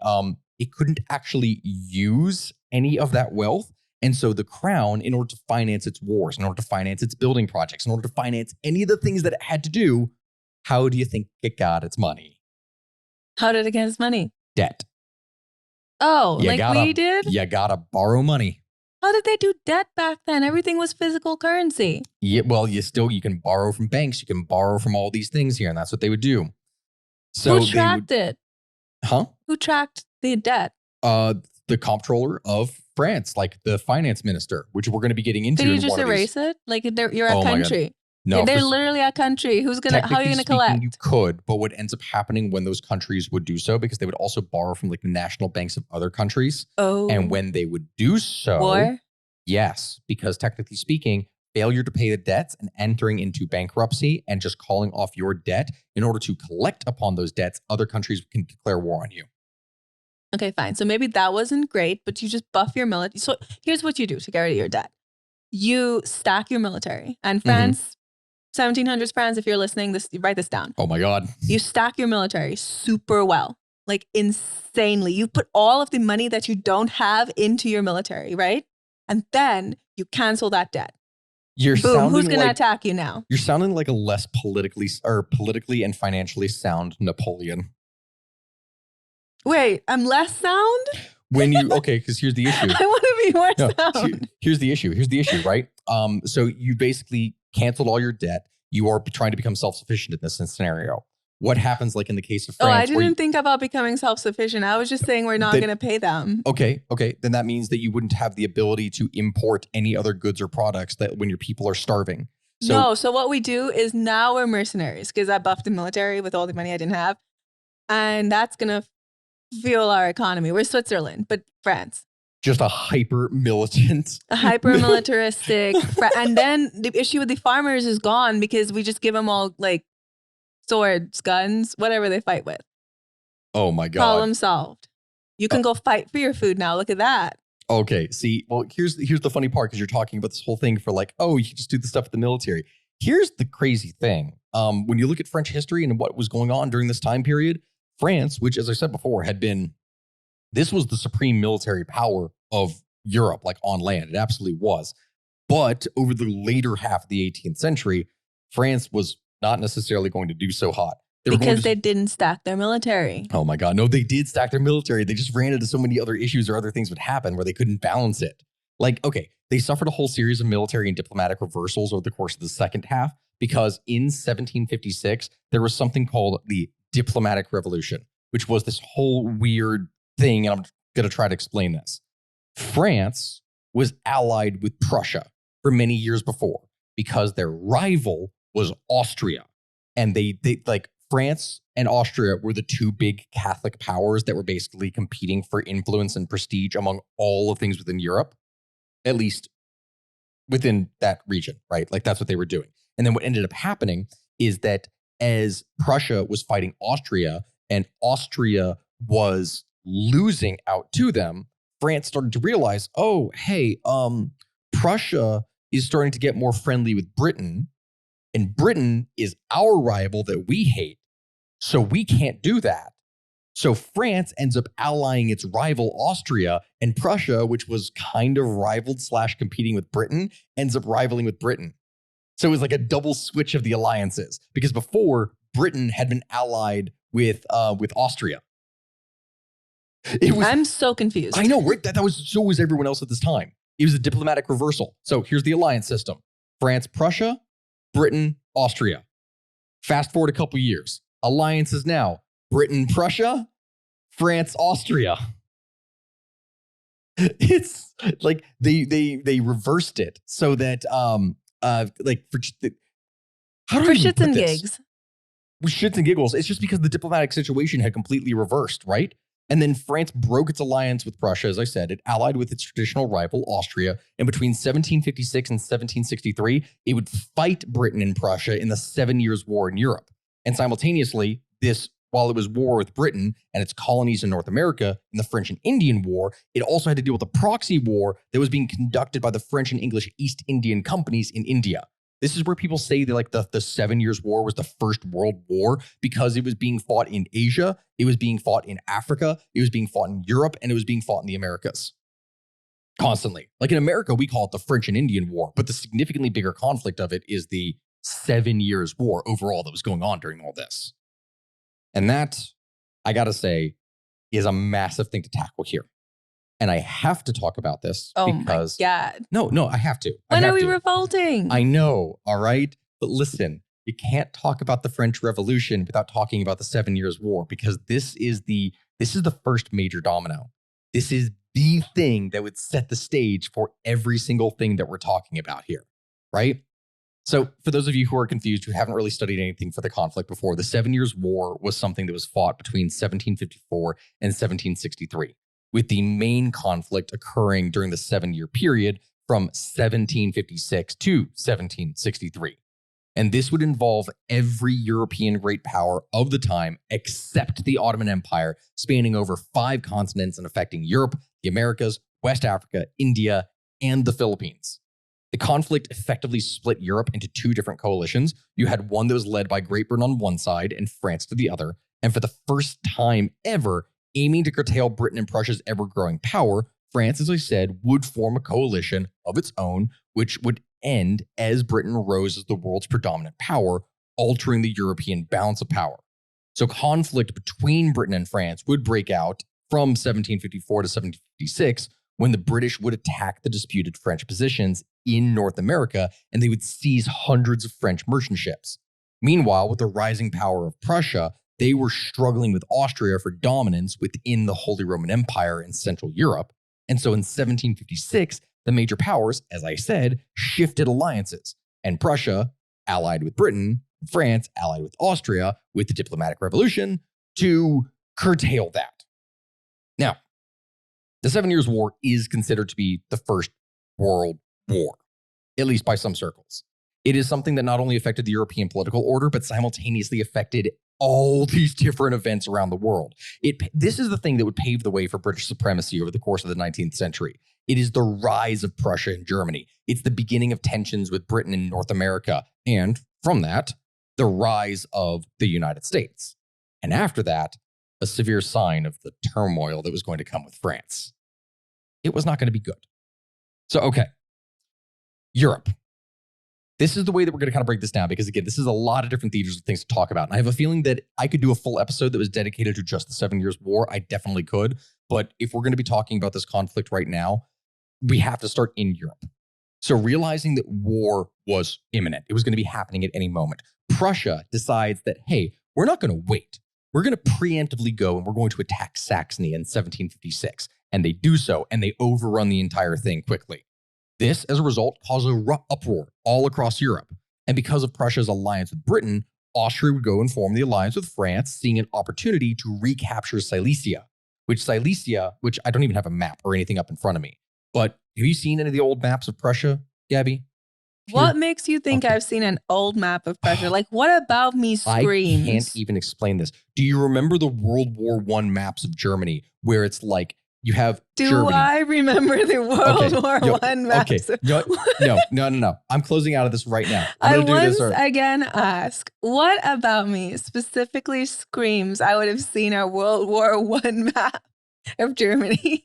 it couldn't actually use any of that wealth. And so the crown, in order to finance its wars, in order to finance its building projects, in order to finance any of the things that it had to do, How do you think it got its money? How did it get its money? Debt. Oh, You like gotta, we did? You gotta borrow money. How did they do debt back then? Everything was physical currency. Yeah, well, you can borrow from banks. You can borrow from all these things here, and that's what they would do. So Who tracked it? Huh? Who tracked the debt? The comptroller of France, like the finance minister, which we're going to be getting into. Did you just erase it? Like you're a Oh my God. country. No, they're literally a country. How are you technically going to collect? speaking, you could, but what ends up happening when those countries would do so, because they would also borrow from like the national banks of other countries. Oh. And when they would do so, war? Yes, because technically speaking, failure to pay the debts and entering into bankruptcy and just calling off your debt in order to collect upon those debts, other countries can declare war on you. Okay, fine. So maybe that wasn't great, but you just buff your military. So here's what you do to get rid of your debt. You stack your military. And France, 1700s France, if you're listening, write this down. Oh my God. You stack your military super well, like insanely. You put all of the money that you don't have into your military, right? And then you cancel that debt. Boom, who's going to attack you now? You're sounding like a less politically and financially sound Napoleon. Wait, I'm less sound? Because here's the issue. I want to be more sound. Here's the issue, right? So you basically canceled all your debt. You are trying to become self-sufficient in this scenario. What happens like in the case of France? Oh, I didn't think about becoming self-sufficient. I was just saying we're not going to pay them. Okay. Then that means that you wouldn't have the ability to import any other goods or products that when your people are starving. So what we do is now we're mercenaries because I buffed the military with all the money I didn't have. And that's going to fuel our economy. We're Switzerland, but France. Just a hyper-militant. A hyper-militaristic. And then the issue with the farmers is gone because we just give them all like swords, guns, whatever they fight with. Oh my God. Problem solved. You can go fight for your food now. Look at that. Okay. See, well, here's the funny part because you're talking about this whole thing for like, oh, you can just do the stuff with the military. Here's the crazy thing. When you look at French history and what was going on during this time period, France, which, as I said before, this was the supreme military power of Europe, like on land. It absolutely was. But over the later half of the 18th century, France was not necessarily going to do so hot. Because they didn't stack their military. Oh my God. No, they did stack their military. They just ran into so many other issues or other things would happen where they couldn't balance it. Like, okay, they suffered a whole series of military and diplomatic reversals over the course of the second half because in 1756, there was something called the Diplomatic Revolution, which was this whole weird thing. And I'm going to try to explain this. France was allied with Prussia for many years before because their rival was Austria. And they like France and Austria were the two big Catholic powers that were basically competing for influence and prestige among all of things within Europe, at least within that region, right? Like that's what they were doing. And then what ended up happening is that as Prussia was fighting Austria and Austria was losing out to them, France started to realize, oh, hey, Prussia is starting to get more friendly with Britain, and Britain is our rival that we hate. So we can't do that. So France ends up allying its rival Austria, and Prussia, which was kind of rivaled / competing with Britain, ends up rivaling with Britain. So it was like a double switch of the alliances because before Britain had been allied with Austria. I'm so confused. I know, right? So was everyone else at this time. It was a diplomatic reversal. So here's the alliance system: France, Prussia, Britain, Austria. Fast forward a couple years. Alliances now: Britain, Prussia, France, Austria. It's like they reversed it so that for shits and gigs. For shits and giggles. It's just because the diplomatic situation had completely reversed, right? And then France broke its alliance with Prussia, as I said. It allied with its traditional rival, Austria. And between 1756 and 1763, it would fight Britain and Prussia in the 7 Years' War in Europe. And simultaneously, while it was war with Britain and its colonies in North America in the French and Indian War, it also had to deal with a proxy war that was being conducted by the French and English East Indian companies in India. This is where people say that like the 7 Years' War was the First World War because it was being fought in Asia, it was being fought in Africa, it was being fought in Europe, and it was being fought in the Americas. Constantly. Like in America, we call it the French and Indian War, but the significantly bigger conflict of it is the 7 Years' War overall that was going on during all this. And that, I gotta say, is a massive thing to tackle here. And I have to talk about this because... Oh my God. No, I have to. When are we revolting? I know, all right? But listen, you can't talk about the French Revolution without talking about the 7 Years' War, because this is the first major domino. This is the thing that would set the stage for every single thing that we're talking about here, right? So for those of you who are confused, who haven't really studied anything for the conflict before, the 7 Years' War was something that was fought between 1754 and 1763, with the main conflict occurring during the 7-year period from 1756 to 1763. And this would involve every European great power of the time except the Ottoman Empire, spanning over 5 continents and affecting Europe, the Americas, West Africa, India, and the Philippines. The conflict effectively split Europe into 2 different coalitions. You had one that was led by Great Britain on one side and France to the other. And for the first time ever, aiming to curtail Britain and Prussia's ever-growing power, France, as I said, would form a coalition of its own, which would end as Britain rose as the world's predominant power, altering the European balance of power. So conflict between Britain and France would break out from 1754 to 1756, when the British would attack the disputed French positions in North America, and they would seize hundreds of French merchant ships. Meanwhile, with the rising power of Prussia, they were struggling with Austria for dominance within the Holy Roman Empire in Central Europe. And so in 1756, the major powers, as I said, shifted alliances, and Prussia allied with Britain, and France allied with Austria with the diplomatic revolution to curtail that. Now, the 7 Years' War is considered to be the first world war, at least by some circles. It is something that not only affected the European political order, but simultaneously affected all these different events around the world. This is the thing that would pave the way for British supremacy over the course of the 19th century. It is the rise of Prussia and Germany. It's the beginning of tensions with Britain and North America. And from that, the rise of the United States. And after that, a severe sign of the turmoil that was going to come with France. It was not going to be good. So, okay. Europe. This is the way that we're going to kind of break this down, because again, this is a lot of different theaters of things to talk about. And I have a feeling that I could do a full episode that was dedicated to just the 7 Years' War. I definitely could. But if we're going to be talking about this conflict right now, we have to start in Europe. So realizing that war was imminent, it was going to be happening at any moment, Prussia decides that, hey, we're not going to wait. We're going to preemptively go and we're going to attack Saxony in 1756. And they do so, and they overrun the entire thing quickly. This, as a result, caused an uproar all across Europe. And because of Prussia's alliance with Britain, Austria would go and form the alliance with France, seeing an opportunity to recapture Silesia, which I don't even have a map or anything up in front of me. But have you seen any of the old maps of Prussia, Gabby? What makes you think I've seen an old map of Prussia? Like, what about me screams? I can't even explain this. Do you remember the World War I maps of Germany, where it's like you have Germany? I remember the World War I maps? Okay. No. I'm closing out of this right now. I once again ask, what about me specifically screams I would have seen a World War I map of Germany?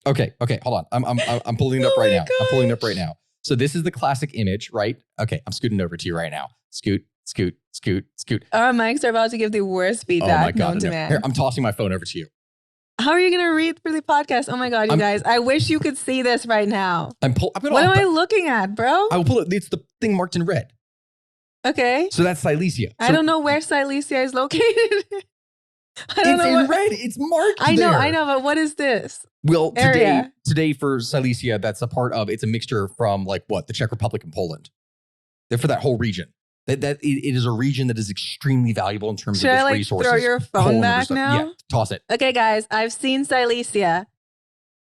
Okay, hold on. I'm pulling it up right now. I'm pulling it up right now. So this is the classic image, right? Okay, I'm scooting over to you right now. Scoot. Our mics are about to give the worst feedback known to man. Here, I'm tossing my phone over to you. How are you going to read through the podcast? Oh my God, you guys. I wish you could see this right now. What am I looking at, bro? I will pull it. It's the thing marked in red. Okay. So that's Silesia. I don't know where Silesia is located. It's in red. It's marked there. I know, but what is this? Well, today for Silesia, that's a part of, it's a mixture from the Czech Republic and Poland. They're for that whole region. It is a region that is extremely valuable in terms of its resources. Throw your phone back now? Yeah, toss it. Okay, guys, I've seen Silesia,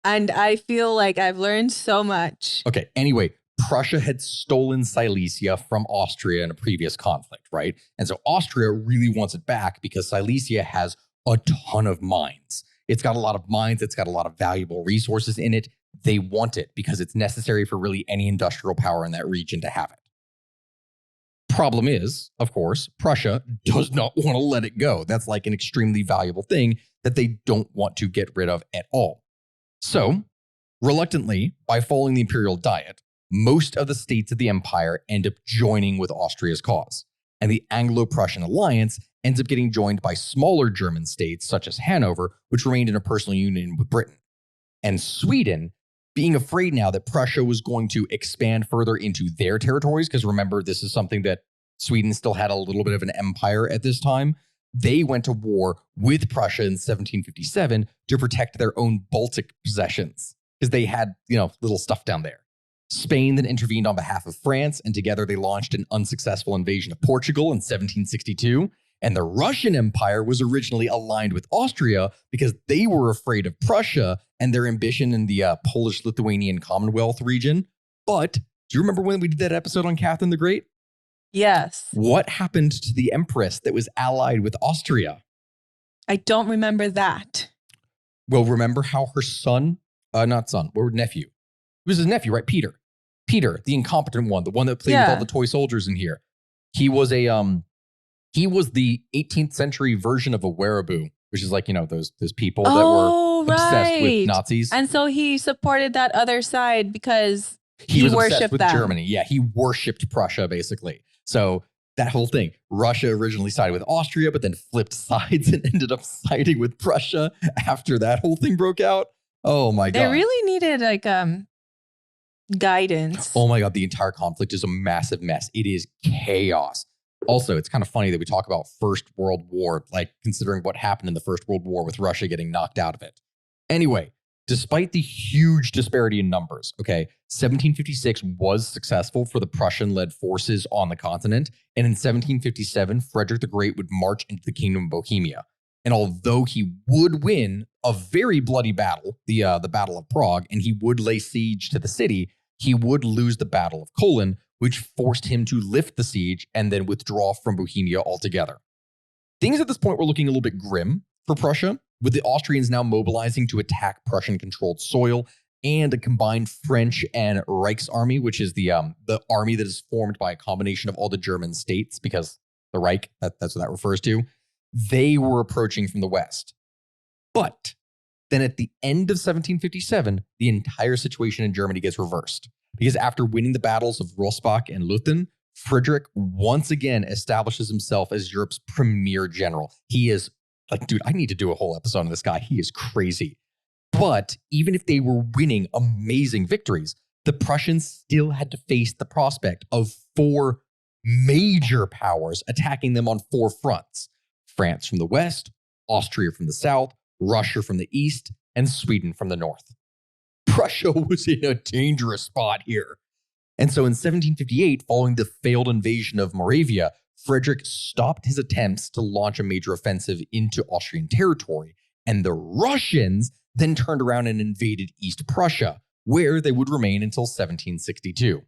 and I feel like I've learned so much. Okay, anyway, Prussia had stolen Silesia from Austria in a previous conflict, right? And so Austria really wants it back because Silesia has a ton of mines. It's got a lot of mines. It's got a lot of valuable resources in it. They want it because it's necessary for really any industrial power in that region to have it. Problem is, of course, Prussia does not want to let it go. That's like an extremely valuable thing that they don't want to get rid of at all. So, reluctantly, by following the imperial diet, most of the states of the empire end up joining with Austria's cause. And the Anglo-Prussian alliance ends up getting joined by smaller German states, such as Hanover, which remained in a personal union with Britain. And Sweden, being afraid now that Prussia was going to expand further into their territories, because remember, this is something that Sweden still had a little bit of an empire at this time, they went to war with Prussia in 1757 to protect their own Baltic possessions, because they had, little stuff down there. Spain then intervened on behalf of France, and together they launched an unsuccessful invasion of Portugal in 1762. And the Russian Empire was originally aligned with Austria because they were afraid of Prussia and their ambition in the Polish-Lithuanian Commonwealth region. But do you remember when we did that episode on Catherine the Great? Yes. What happened to the empress that was allied with Austria? I don't remember that. Well, remember how her nephew. It was his nephew, right? Peter, the incompetent one, the one that played with all the toy soldiers in here. He was he was the 18th century version of a wereaboo, which is like, those people that were obsessed with Nazis. And so he supported that other side because he was worshipped obsessed with them. Germany. Yeah, he worshipped Prussia, basically. So that whole thing, Russia originally sided with Austria, but then flipped sides and ended up siding with Prussia after that whole thing broke out. Oh my God. They really needed guidance. Oh my God, the entire conflict is a massive mess. It is chaos. Also, it's kind of funny that we talk about First World War, considering what happened in the First World War with Russia getting knocked out of it. Anyway, despite the huge disparity in numbers, 1756 was successful for the Prussian-led forces on the continent. And in 1757, Frederick the Great would march into the Kingdom of Bohemia. And although he would win a very bloody battle, the Battle of Prague, and he would lay siege to the city, he would lose the Battle of Kolin, which forced him to lift the siege and then withdraw from Bohemia altogether. Things at this point were looking a little bit grim for Prussia, with the Austrians now mobilizing to attack Prussian-controlled soil and a combined French and Reichsarmy, which is the army that is formed by a combination of all the German states, because the Reich, that's what that refers to. They were approaching from the west. But then at the end of 1757, the entire situation in Germany gets reversed. Because after winning the battles of Rossbach and Leuthen, Frederick once again establishes himself as Europe's premier general. He is dude, I need to do a whole episode on this guy. He is crazy. But even if they were winning amazing victories, the Prussians still had to face the prospect of 4 major powers attacking them on 4 fronts. France from the west, Austria from the south, Russia from the east, and Sweden from the north. Prussia was in a dangerous spot here. And so in 1758, following the failed invasion of Moravia, Frederick stopped his attempts to launch a major offensive into Austrian territory, and the Russians then turned around and invaded East Prussia, where they would remain until 1762.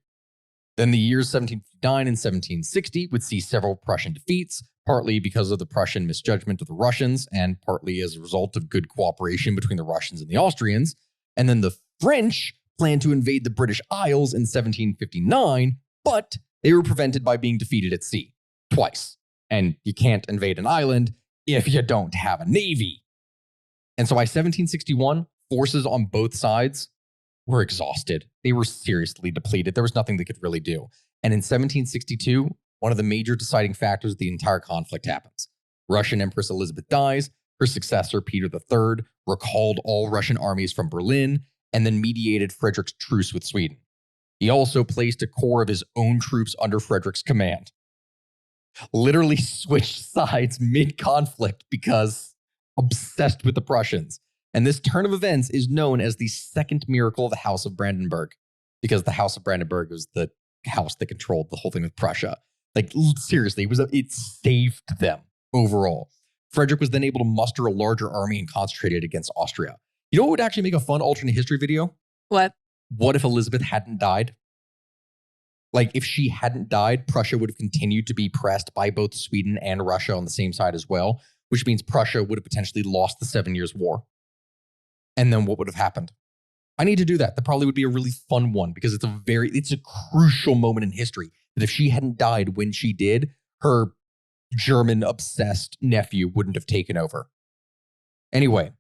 Then the years 1759 and 1760 would see several Prussian defeats, partly because of the Prussian misjudgment of the Russians, and partly as a result of good cooperation between the Russians and the Austrians. And then the French planned to invade the British Isles in 1759, but they were prevented by being defeated at sea twice. And you can't invade an island if you don't have a navy. And so by 1761, forces on both sides were exhausted. They were seriously depleted. There was nothing they could really do. And in 1762, one of the major deciding factors of the entire conflict happens. Russian Empress Elizabeth dies. Her successor, Peter III, recalled all Russian armies from Berlin and then mediated Frederick's truce with Sweden. He also placed a corps of his own troops under Frederick's command. Literally switched sides mid-conflict because obsessed with the Prussians. And this turn of events is known as the second miracle of the House of Brandenburg, because the House of Brandenburg was the house that controlled the whole thing with Prussia. Seriously, it saved them overall. Frederick was then able to muster a larger army and concentrate it against Austria. You know what would actually make a fun alternate history video? What? What if Elizabeth hadn't died? If she hadn't died, Prussia would have continued to be pressed by both Sweden and Russia on the same side as well, which means Prussia would have potentially lost the 7 Years' War. And then what would have happened? I need to do that. That probably would be a really fun one because it's a crucial moment in history that if she hadn't died when she did, her German-obsessed nephew wouldn't have taken over. Anyway,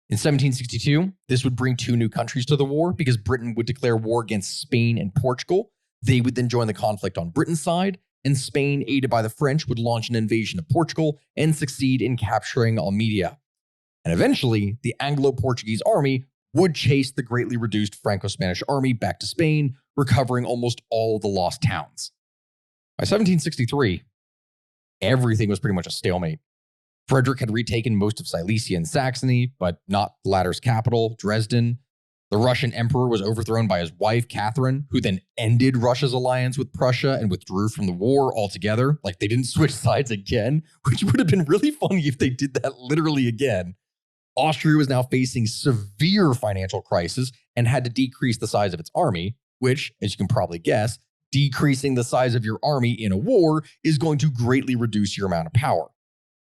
In 1762, this would bring two new countries to the war because Britain would declare war against Spain and Portugal. They would then join the conflict on Britain's side, and Spain, aided by the French, would launch an invasion of Portugal and succeed in capturing Almeida. And eventually, the Anglo-Portuguese army would chase the greatly reduced Franco-Spanish army back to Spain, recovering almost all of the lost towns. By 1763, everything was pretty much a stalemate. Frederick had retaken most of Silesia and Saxony, but not the latter's capital, Dresden. The Russian emperor was overthrown by his wife, Catherine, who then ended Russia's alliance with Prussia and withdrew from the war altogether. Like, they didn't switch sides again, which would have been really funny if they did that literally again. Austria was now facing severe financial crisis and had to decrease the size of its army, which, as you can probably guess, decreasing the size of your army in a war is going to greatly reduce your amount of power.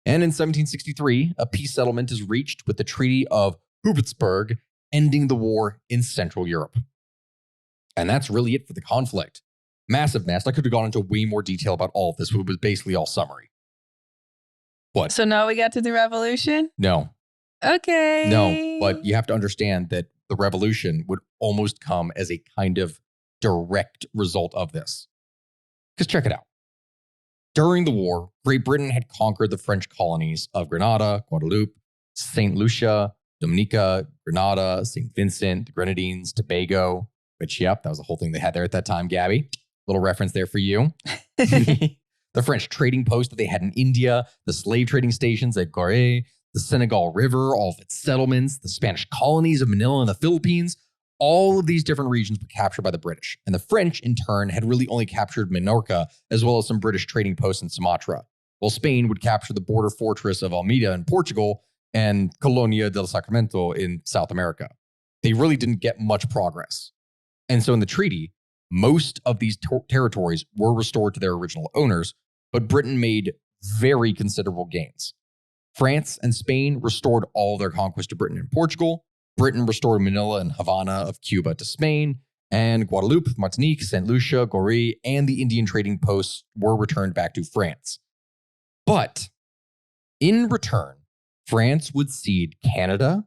And in 1763, a peace settlement is reached with the Treaty of Hubertsburg, ending the war in Central Europe. And that's really it for the conflict. Massive mess. I could have gone into way more detail about all of this, but it was basically all summary. What? So now we got to the revolution? No. Okay. No, but you have to understand that the revolution would almost come as a kind of direct result of this. Because check it out. During the war, Great Britain had conquered the French colonies of Grenada, Guadeloupe, St. Lucia, Dominica, Grenada, St. Vincent, the Grenadines, Tobago, which, yep, that was the whole thing they had there at that time, Gabby. Little reference there for you. The French trading post that they had in India, the slave trading stations at Gorée, the Senegal River, all of its settlements, the Spanish colonies of Manila and the Philippines, all of these different regions were captured by the British. And the French, in turn, had really only captured Minorca, as well as some British trading posts in Sumatra, while Spain would capture the border fortress of Almeida in Portugal and Colonia del Sacramento in South America. They really didn't get much progress. And so in the treaty, most of these territories were restored to their original owners, but Britain made very considerable gains. France and Spain restored all their conquest to Britain and Portugal. Britain restored Manila and Havana of Cuba to Spain, and Guadeloupe, Martinique, St. Lucia, Gorée, and the Indian trading posts were returned back to France. But in return, France would cede Canada,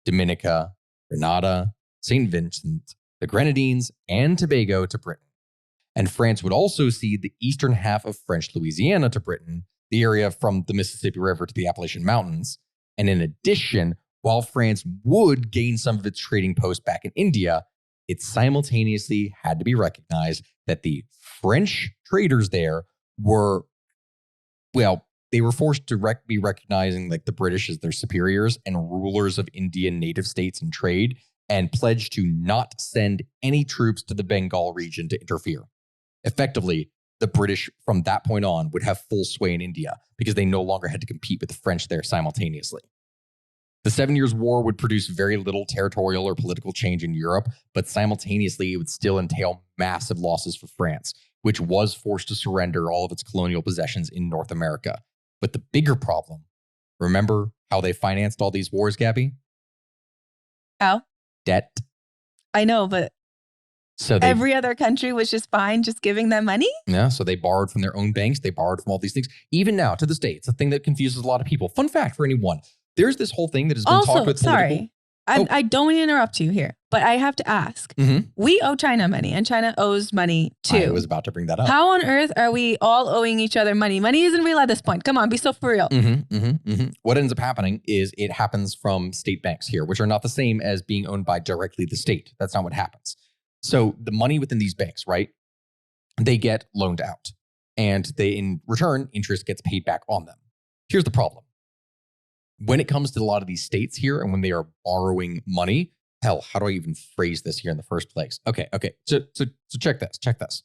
Dominica, Grenada, St. Vincent, the Grenadines, and Tobago to Britain. And France would also cede the eastern half of French Louisiana to Britain, the area from the Mississippi River to the Appalachian Mountains. And in addition, while France would gain some of its trading posts back in India, it simultaneously had to be recognized that the French traders there were, well, they were forced to be recognizing like the British as their superiors and rulers of Indian native states and trade, and pledged to not send any troops to the Bengal region to interfere. Effectively, the British from that point on would have full sway in India because they no longer had to compete with the French there simultaneously. The 7 Years' War would produce very little territorial or political change in Europe, but simultaneously it would still entail massive losses for France, which was forced to surrender all of its colonial possessions in North America. But the bigger problem, remember how they financed all these wars, Gabby? How? Debt. I know, but so every other country was just fine just giving them money? Yeah, so they borrowed from their own banks. They borrowed from all these things. Even now, to this day, it's a thing that confuses a lot of people. Fun fact for anyone. There's this whole thing that has been talked with political... I don't want to interrupt you here, but I have to ask. Mm-hmm. We owe China money, and China owes money too. I was about to bring that up. How on earth are we all owing each other money? Money isn't real at this point. Come on, be so for real. What ends up happening is it happens from state banks here, which are not the same as being owned by directly the state. That's not what happens. So the money within these banks, right, they get loaned out, and they, in return, interest gets paid back on them. Here's the problem. When it comes to a lot of these states here and when they are borrowing money, hell, how do I even phrase this here in the first place? Okay. So check this.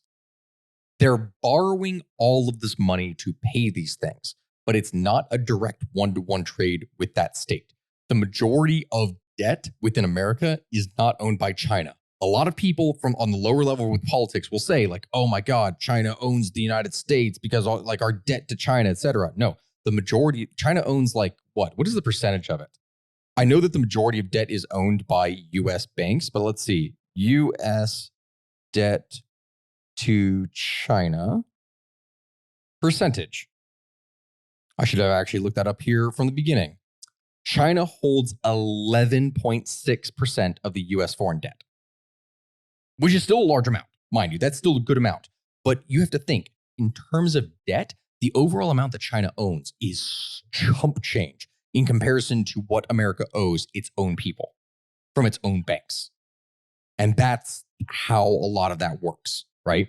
They're borrowing all of this money to pay these things, but it's not a direct one-to-one trade with that state. The majority of debt within America is not owned by China. A lot of people from on the lower level with politics will say like, oh my God, China owns the United States because like our debt to China, et cetera. No, the majority, China owns like what? What is the percentage of it? I know that the majority of debt is owned by US banks, but let's see. US debt to China percentage. I should have actually looked that up here from the beginning. China holds 11.6% of the US foreign debt, which is still a large amount, mind you. That's still a good amount. But you have to think, in terms of debt, the overall amount that China owns is chump change in comparison to what America owes its own people from its own banks. And that's how a lot of that works, right?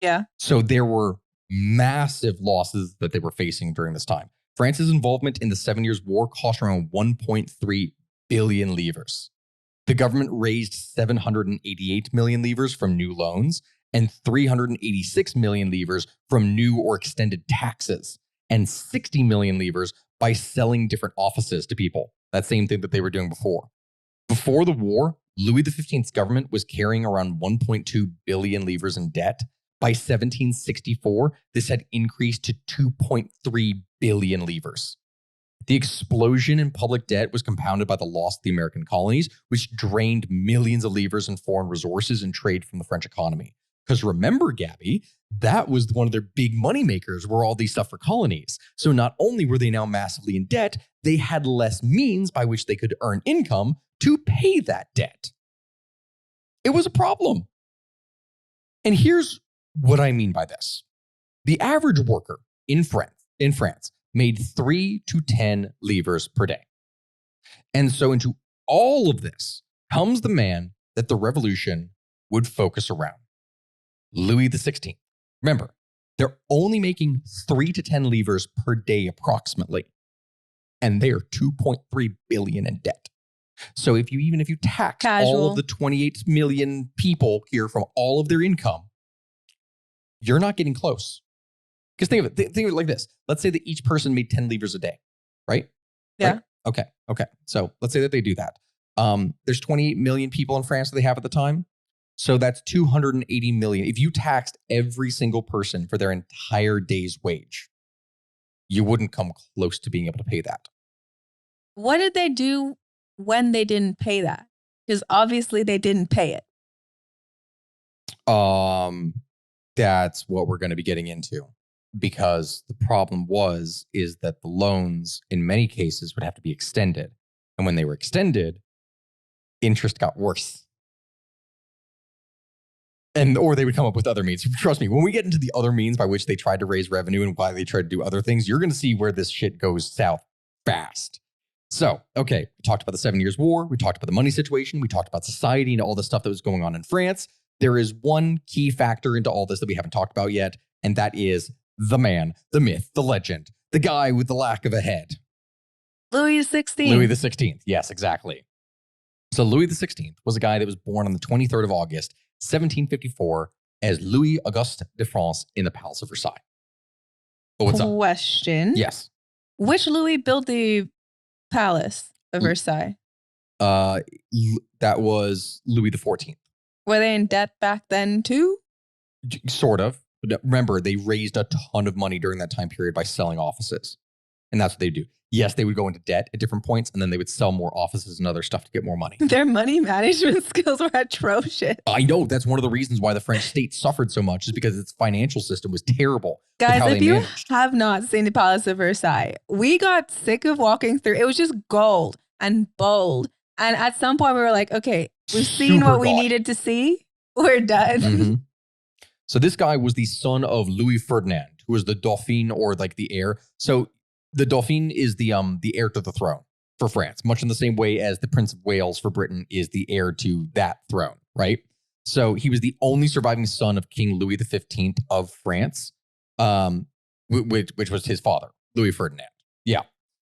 Yeah. So there were massive losses that they were facing during this time. France's involvement in the 7 Years' War cost around 1.3 billion livres. The government raised 788 million livres from new loans and 386 million livres from new or extended taxes, and 60 million livres by selling different offices to people. That same thing that they were doing before. Before the war, Louis XV's government was carrying around 1.2 billion livres in debt. By 1764, this had increased to 2.3 billion livres. The explosion in public debt was compounded by the loss of the American colonies, which drained millions of livres in foreign resources and trade from the French economy. Because remember, Gabby, that was one of their big money makers, were all these stuff for colonies. So not only were they now massively in debt, they had less means by which they could earn income to pay that debt. It was a problem. And here's what I mean by this. The average worker in France made 3 to 10 livres per day. And so into all of this comes the man that the revolution would focus around, Louis XVI. Remember, they're only making 3 to 10 livres per day approximately, and they are 2.3 billion in debt. So if you tax all of the 28 million people here from all of their income, you're not getting close. Because think of it like this. Let's say that each person made 10 livres a day, right? Yeah. Right? Okay. So let's say that they do that. There's 28 million people in France that they have at the time. So that's 280 million. If you taxed every single person for their entire day's wage, you wouldn't come close to being able to pay that. What did they do when they didn't pay that? Because obviously they didn't pay it. That's what we're going to be getting into. Because the problem is that the loans in many cases would have to be extended. And when they were extended, interest got worse. Or they would come up with other means. Trust me, when we get into the other means by which they tried to raise revenue and why they tried to do other things, you're going to see where this shit goes south fast. So, okay, we talked about the 7 Years' War. We talked about the money situation. We talked about society and all the stuff that was going on in France. There is one key factor into all this that we haven't talked about yet, and that is the man, the myth, the legend, the guy with the lack of a head. Louis XVI. Louis XVI. Yes, exactly. So Louis XVI was a guy that was born on the 23rd of August, 1754, as Louis Auguste de France in the Palace of Versailles. But what's up? Question. Yes. Which Louis built the Palace of Versailles? That was Louis XIV. Were they in debt back then too? Sort of. But remember, they raised a ton of money during that time period by selling offices. And that's what they do. Yes, they would go into debt at different points, and then they would sell more offices and other stuff to get more money. Their money management skills were atrocious. I know. That's one of the reasons why the French state suffered so much, is because its financial system was terrible. Guys, if you have not seen the Palace of Versailles, we got sick of walking through. It was just gold and bold. And at some point, we were like, okay, we've seen what we needed to see. We're done. Mm-hmm. So this guy was the son of Louis Ferdinand, who was the Dauphin, or like the heir. So the Dauphin is the heir to the throne for France, much in the same way as the Prince of Wales for Britain is the heir to that throne, right? So he was the only surviving son of King Louis XV of France, which was his father, Louis Ferdinand. Yeah.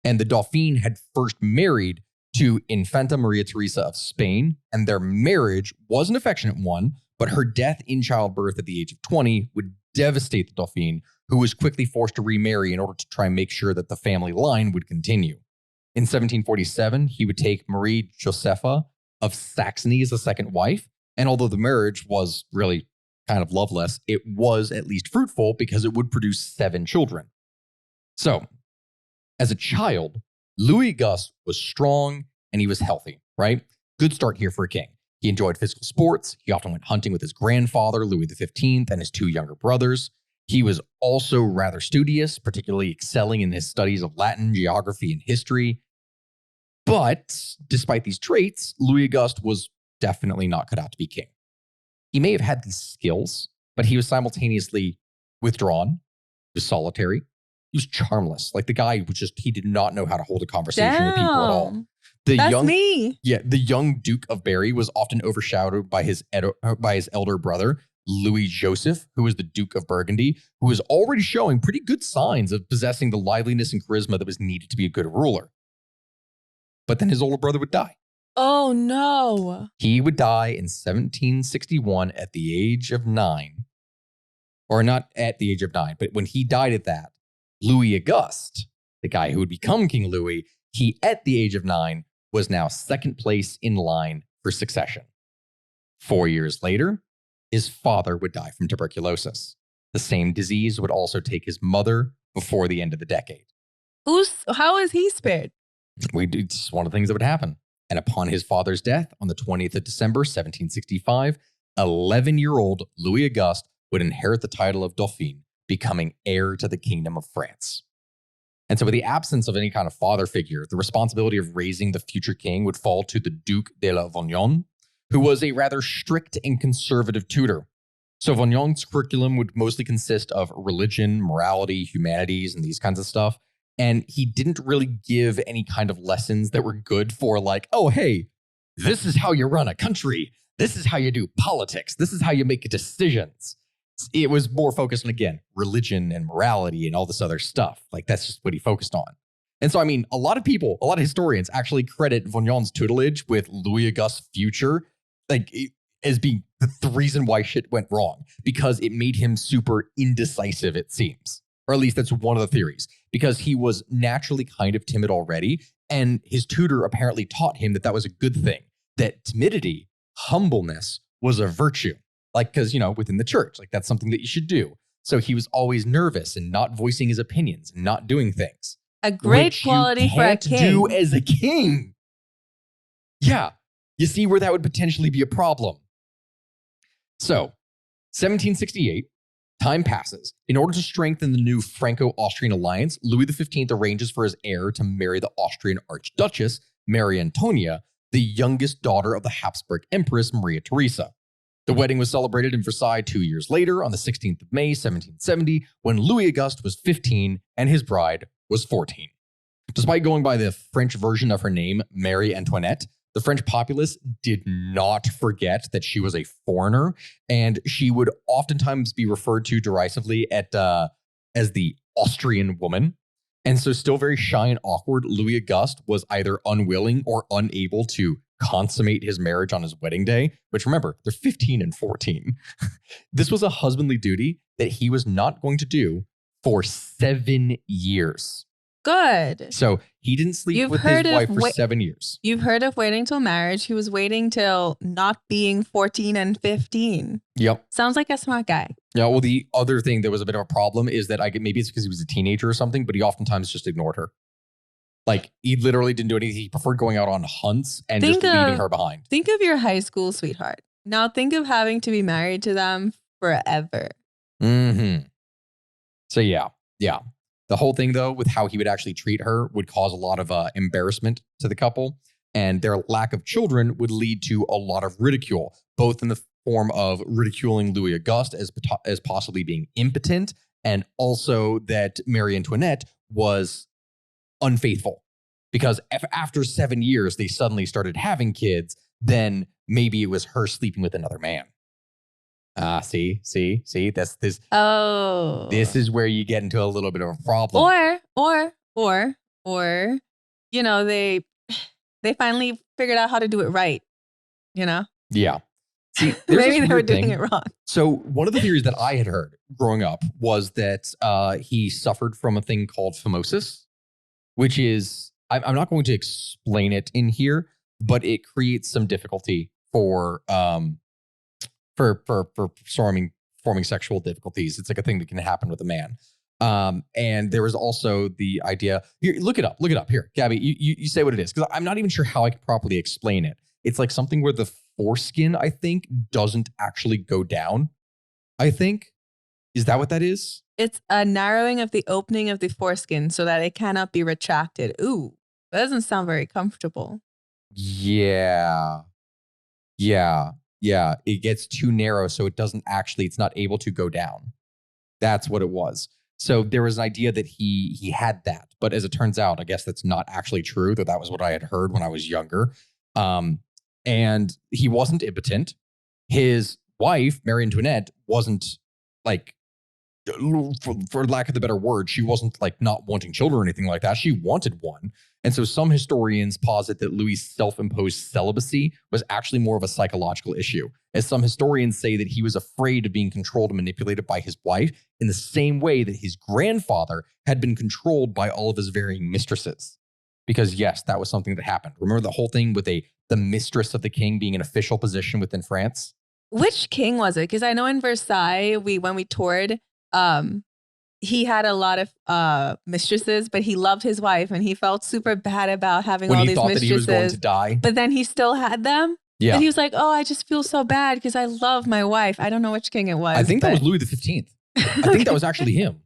And the Dauphin had first married to Infanta Maria Theresa of Spain, and their marriage was an affectionate one, but her death in childbirth at the age of 20 would devastate the Dauphin, who was quickly forced to remarry in order to try and make sure that the family line would continue. In 1747, he would take Marie Josepha of Saxony as a second wife, and although the marriage was really kind of loveless, it was at least fruitful because it would produce 7 children. So, as a child, Louis Auguste was strong and he was healthy, right? Good start here for a king. He enjoyed physical sports. He often went hunting with his grandfather, Louis XV, and his 2 younger brothers. He was also rather studious, particularly excelling in his studies of Latin, geography, and history. But despite these traits, Louis Auguste was definitely not cut out to be king. He may have had these skills, but he was simultaneously withdrawn, he was solitary, he was charmless. Like the guy was just, he did not know how to hold a conversation with people at all. That's me. Yeah, the young Duke of Berry was often overshadowed by his elder brother, Louis Joseph, who was the Duke of Burgundy, who was already showing pretty good signs of possessing the liveliness and charisma that was needed to be a good ruler. But then his older brother would die. Oh, no. He would die in 1761 at the age of 9. Or not at the age of 9, but when he died at that, Louis Auguste, the guy who would become King Louis, he at the age of 9 was now second place in line for succession. 4 years later, his father would die from tuberculosis. The same disease would also take his mother before the end of the decade. How is he spared? It's one of the things that would happen. And upon his father's death on the 20th of December, 1765, 11-year-old Louis Auguste would inherit the title of Dauphin, becoming heir to the Kingdom of France. And so with the absence of any kind of father figure, the responsibility of raising the future king would fall to the Duc de la Vignon, who was a rather strict and conservative tutor. So Vignon's curriculum would mostly consist of religion, morality, humanities, and these kinds of stuff. And he didn't really give any kind of lessons that were good for like, oh, hey, this is how you run a country. This is how you do politics. This is how you make decisions. It was more focused on, again, religion and morality and all this other stuff. Like, that's just what he focused on. And so, I mean, a lot of historians actually credit Vignon's tutelage with Louis Auguste's future, like, as being the reason why shit went wrong, because it made him super indecisive, it seems. Or at least that's one of the theories, because he was naturally kind of timid already. And his tutor apparently taught him that that was a good thing, that timidity, humbleness was a virtue. Like, because, you know, within the church, like that's something that you should do. So he was always nervous and not voicing his opinions and not doing things. A great quality for a king. Do as a king. Yeah. You see where that would potentially be a problem. So, 1768, time passes. In order to strengthen the new Franco-Austrian alliance, Louis XV arranges for his heir to marry the Austrian Archduchess, Marie Antoinette, the youngest daughter of the Habsburg Empress, Maria Theresa. The wedding was celebrated in Versailles 2 years later on the 16th of May, 1770, when Louis Auguste was 15 and his bride was 14. Despite going by the French version of her name, Marie Antoinette, the French populace did not forget that she was a foreigner, and she would oftentimes be referred to derisively as the Austrian woman. And so still very shy and awkward, Louis Auguste was either unwilling or unable to consummate his marriage on his wedding day, which remember, they're 15 and 14. This was a husbandly duty that he was not going to do for 7 years. Good. So he didn't sleep with his wife for 7 years. You've heard of waiting till marriage. He was waiting till not being 14 and 15. Yep. Sounds like a smart guy. Yeah, well, the other thing that was a bit of a problem is that maybe it's because he was a teenager or something, but he oftentimes just ignored her. Like, he literally didn't do anything. He preferred going out on hunts and just leaving her behind. Think of your high school sweetheart. Now think of having to be married to them forever. Mm-hmm. So, yeah. The whole thing, though, with how he would actually treat her would cause a lot of embarrassment to the couple. And their lack of children would lead to a lot of ridicule, both in the form of ridiculing Louis Auguste as possibly being impotent, and also that Marie Antoinette was unfaithful. Because if after 7 years they suddenly started having kids, then maybe it was her sleeping with another man. See, that's this. Oh, this is where you get into a little bit of a problem. Or, you know, they finally figured out how to do it right. You know? Yeah. See, maybe they were doing it wrong. So one of the theories that I had heard growing up was that he suffered from a thing called phimosis, which is, I'm not going to explain it in here, but it creates some difficulty for forming sexual difficulties. It's like a thing that can happen with a man. And there was also the idea, here, look it up here. Gabby, you say what it is, because I'm not even sure how I can properly explain it. It's like something where the foreskin, I think, doesn't actually go down. I think. Is that what that is? It's a narrowing of the opening of the foreskin so that it cannot be retracted. Ooh, That doesn't sound very comfortable. Yeah. It gets too narrow, so it's not able to go down. That's what it was. So there was an idea that he had that, but as it turns out, I guess that's not actually true. That was what I had heard when I was younger. And he wasn't impotent. His wife, Marie Antoinette, wasn't like, for lack of a better word, she wasn't like not wanting children or anything like that. She wanted one. And so some historians posit that Louis' self-imposed celibacy was actually more of a psychological issue, as some historians say that he was afraid of being controlled and manipulated by his wife in the same way that his grandfather had been controlled by all of his varying mistresses. Because yes, that was something that happened. Remember the whole thing with the mistress of the king being an official position within France? Which king was it? Because I know in Versailles, when we toured, he had a lot of mistresses, but he loved his wife and he felt super bad about having all these mistresses. When he thought that he was going to die. But then he still had them. Yeah. And he was like, oh, I just feel so bad because I love my wife. I don't know which king it was. I think that was Louis XV. I think that was actually him.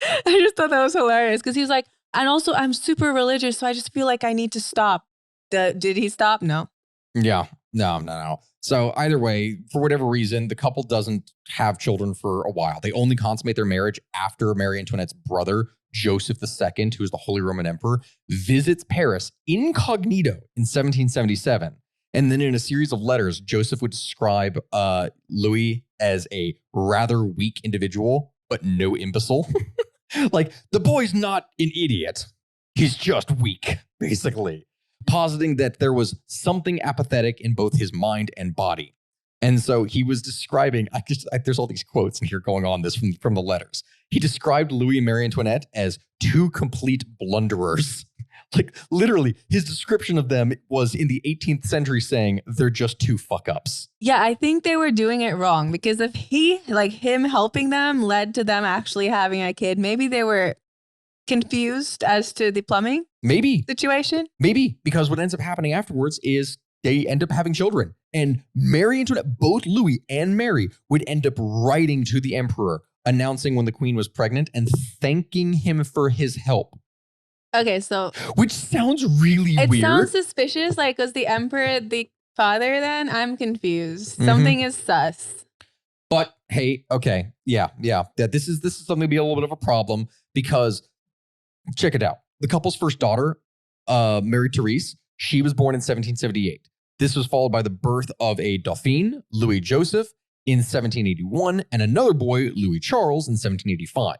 I just thought that was hilarious because he was like, and also I'm super religious, so I just feel like I need to stop. Did he stop? No. Yeah. No. So either way, for whatever reason, the couple doesn't have children for a while. They only consummate their marriage after Marie Antoinette's brother, Joseph II, who is the Holy Roman Emperor, visits Paris incognito in 1777. And then in a series of letters, Joseph would describe Louis as a rather weak individual, but no imbecile. Like, the boy's not an idiot. He's just weak, basically. Positing that there was something apathetic in both his mind and body. And so he was describing, there's all these quotes in here going on this from the letters. He described Louis and Marie Antoinette as two complete blunderers. Like, literally, his description of them was in the 18th century saying they're just two fuck-ups. Yeah, I think they were doing it wrong because if him helping them led to them actually having a kid, maybe they were confused as to the plumbing situation. Maybe, because what ends up happening afterwards is they end up having children. And Marie Antoinette, both Louis and Mary, would end up writing to the emperor, announcing when the queen was pregnant and thanking him for his help. Okay, so... Which sounds really weird. It sounds suspicious. Like, was the emperor the father then? I'm confused. Mm-hmm. Something is sus. But, hey, okay. Yeah. This is something to be a little bit of a problem because... Check it out. The couple's first daughter, Mary Therese, she was born in 1778. This was followed by the birth of a Dauphin, Louis Joseph, in 1781, and another boy, Louis Charles, in 1785.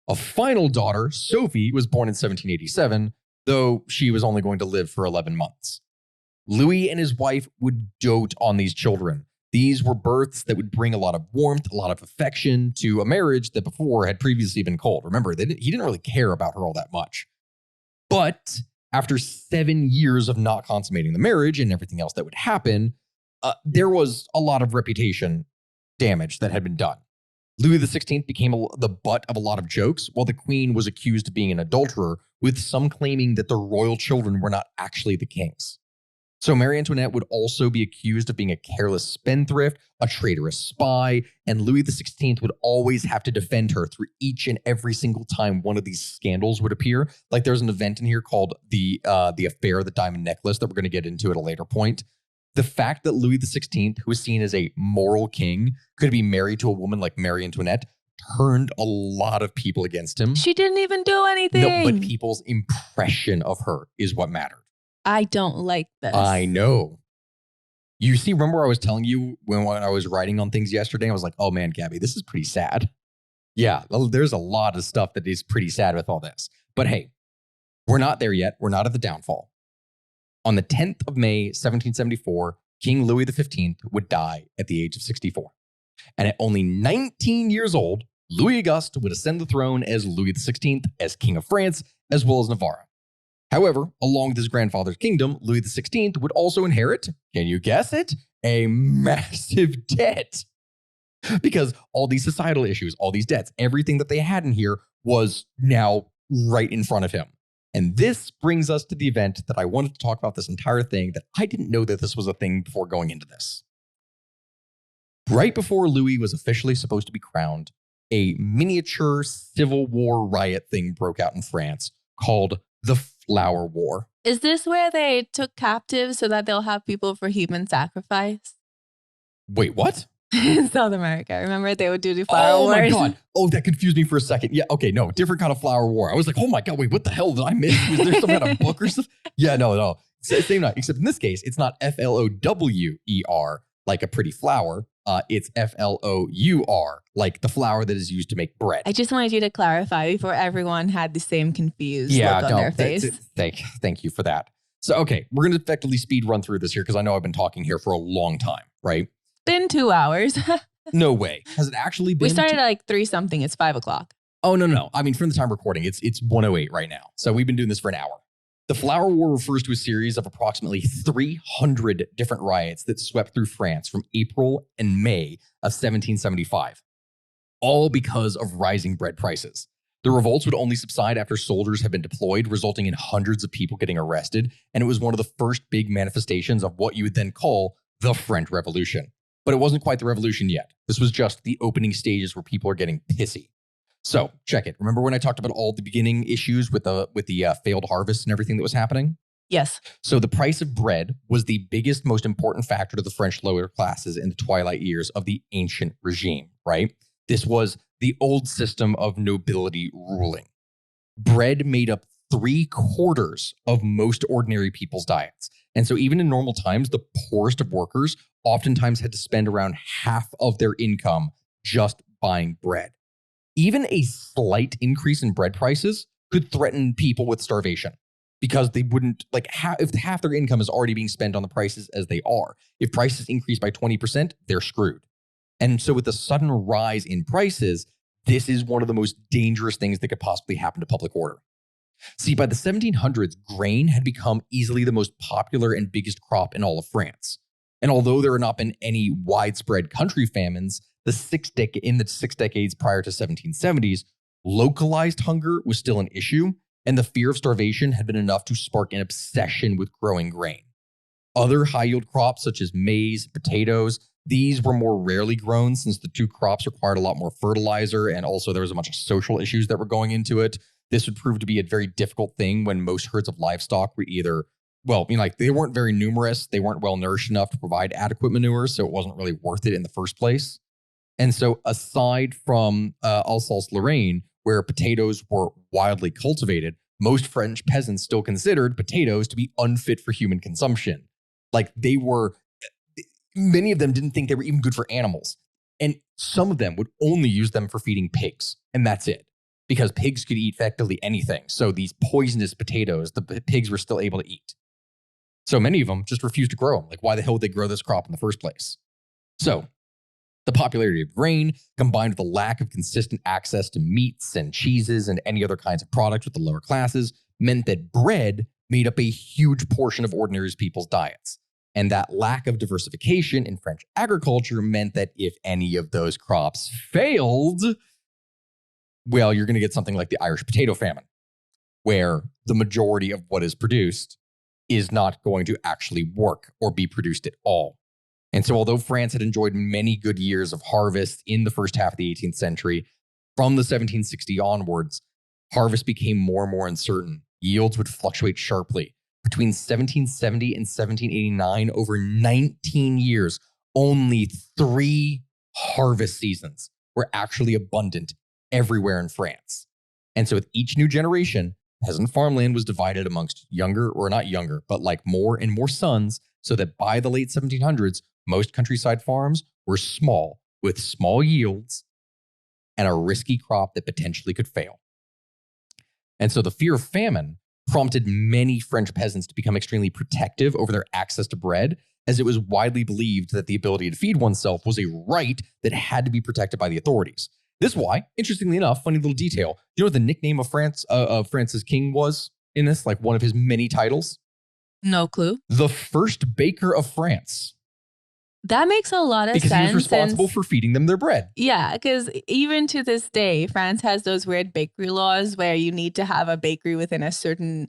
A final daughter, Sophie, was born in 1787, though she was only going to live for 11 months. Louis and his wife would dote on these children. These were births that would bring a lot of warmth, a lot of affection to a marriage that before had previously been cold. Remember, he didn't really care about her all that much. But after 7 years of not consummating the marriage and everything else that would happen, there was a lot of reputation damage that had been done. Louis XVI became the butt of a lot of jokes, while the queen was accused of being an adulterer, with some claiming that the royal children were not actually the king's. So Marie Antoinette would also be accused of being a careless spendthrift, a traitorous spy, and Louis XVI would always have to defend her through each and every single time one of these scandals would appear. Like, there's an event in here called the affair of the diamond necklace that we're going to get into at a later point. The fact that Louis XVI, who was seen as a moral king, could be married to a woman like Marie Antoinette turned a lot of people against him. She didn't even do anything. No, but people's impression of her is what mattered. I don't like this. I know. You see, remember I was telling you when I was writing on things yesterday, I was like, oh man, Gabby, this is pretty sad. Yeah, there's a lot of stuff that is pretty sad with all this. But hey, we're not there yet. We're not at the downfall. On the 10th of May, 1774, King Louis XV would die at the age of 64. And at only 19 years old, Louis Auguste would ascend the throne as Louis XVI, as King of France, as well as Navarre. However, along with his grandfather's kingdom, Louis XVI would also inherit, can you guess it, a massive debt. Because all these societal issues, all these debts, everything that they had in here was now right in front of him. And this brings us to the event that I wanted to talk about this entire thing, that I didn't know that this was a thing before going into this. Right before Louis was officially supposed to be crowned, a miniature Civil War riot thing broke out in France called the Flower War. Is this where they took captives so that they'll have people for human sacrifice? Wait, what? In South America. Remember they would do the flower Oh my wars? God. Oh, that confused me for a second. Yeah. Okay. No, different kind of flower war. I was like, oh my God, wait, what the hell did I miss? Was there some kind of book or something? Yeah, no. Same night. Except in this case, it's not FLOWER, like a pretty flower. It's FLOUR, like the flour that is used to make bread. I just wanted you to clarify before everyone had the same confused look on their face. Thank you for that. So, okay, we're going to effectively speed run through this here because I know I've been talking here for a long time, right? Been 2 hours. No way. Has it actually been? We started at like 3 something. It's 5 o'clock. Oh, no. I mean, from the time recording, it's 1:08 right now. So we've been doing this for an hour. The Flower War refers to a series of approximately 300 different riots that swept through France from April and May of 1775, all because of rising bread prices. The revolts would only subside after soldiers had been deployed, resulting in hundreds of people getting arrested, and it was one of the first big manifestations of what you would then call the French Revolution. But it wasn't quite the revolution yet. This was just the opening stages where people are getting pissy. So check it. Remember when I talked about all the beginning issues with the failed harvest and everything that was happening? Yes. So the price of bread was the biggest, most important factor to the French lower classes in the twilight years of the ancient regime, right? This was the old system of nobility ruling. Bread made up 3/4 of most ordinary people's diets. And so even in normal times, the poorest of workers oftentimes had to spend around half of their income just buying bread. Even a slight increase in bread prices could threaten people with starvation because they wouldn't, like, if half their income is already being spent on the prices as they are. If prices increase by 20%, they're screwed. And so with the sudden rise in prices, this is one of the most dangerous things that could possibly happen to public order. See, by the 1700s, grain had become easily the most popular and biggest crop in all of France. And although there had not been any widespread country famines, in the 6 decades prior to 1770s, localized hunger was still an issue, and the fear of starvation had been enough to spark an obsession with growing grain. Other high-yield crops such as maize, potatoes, these were more rarely grown since the two crops required a lot more fertilizer, and also there was a bunch of social issues that were going into it. This would prove to be a very difficult thing when most herds of livestock were either, they weren't very numerous, they weren't well nourished enough to provide adequate manure, so it wasn't really worth it in the first place. And so aside from Alsace-Lorraine, where potatoes were widely cultivated, most French peasants still considered potatoes to be unfit for human consumption. Many of them didn't think they were even good for animals. And some of them would only use them for feeding pigs. And that's it. Because pigs could eat effectively anything. So these poisonous potatoes, the pigs were still able to eat. So many of them just refused to grow them. Like, why the hell would they grow this crop in the first place? So the popularity of grain, combined with the lack of consistent access to meats and cheeses and any other kinds of products with the lower classes, meant that bread made up a huge portion of ordinary people's diets. And that lack of diversification in French agriculture meant that if any of those crops failed, well, you're going to get something like the Irish potato famine, where the majority of what is produced is not going to actually work or be produced at all. And so although France had enjoyed many good years of harvest in the first half of the 18th century, from the 1760 onwards, harvest became more and more uncertain. Yields would fluctuate sharply. Between 1770 and 1789, over 19 years, only 3 harvest seasons were actually abundant everywhere in France. And so with each new generation, peasant farmland was divided amongst more and more sons, so that by the late 1700s, most countryside farms were small, with small yields and a risky crop that potentially could fail. And so the fear of famine prompted many French peasants to become extremely protective over their access to bread, as it was widely believed that the ability to feed oneself was a right that had to be protected by the authorities. This is why, interestingly enough, funny little detail, do you know what the nickname of France's king was in this? Like one of his many titles? No clue. The first baker of France. That makes a lot of sense. Because he was responsible for feeding them their bread. Yeah, because even to this day, France has those weird bakery laws where you need to have a bakery within a certain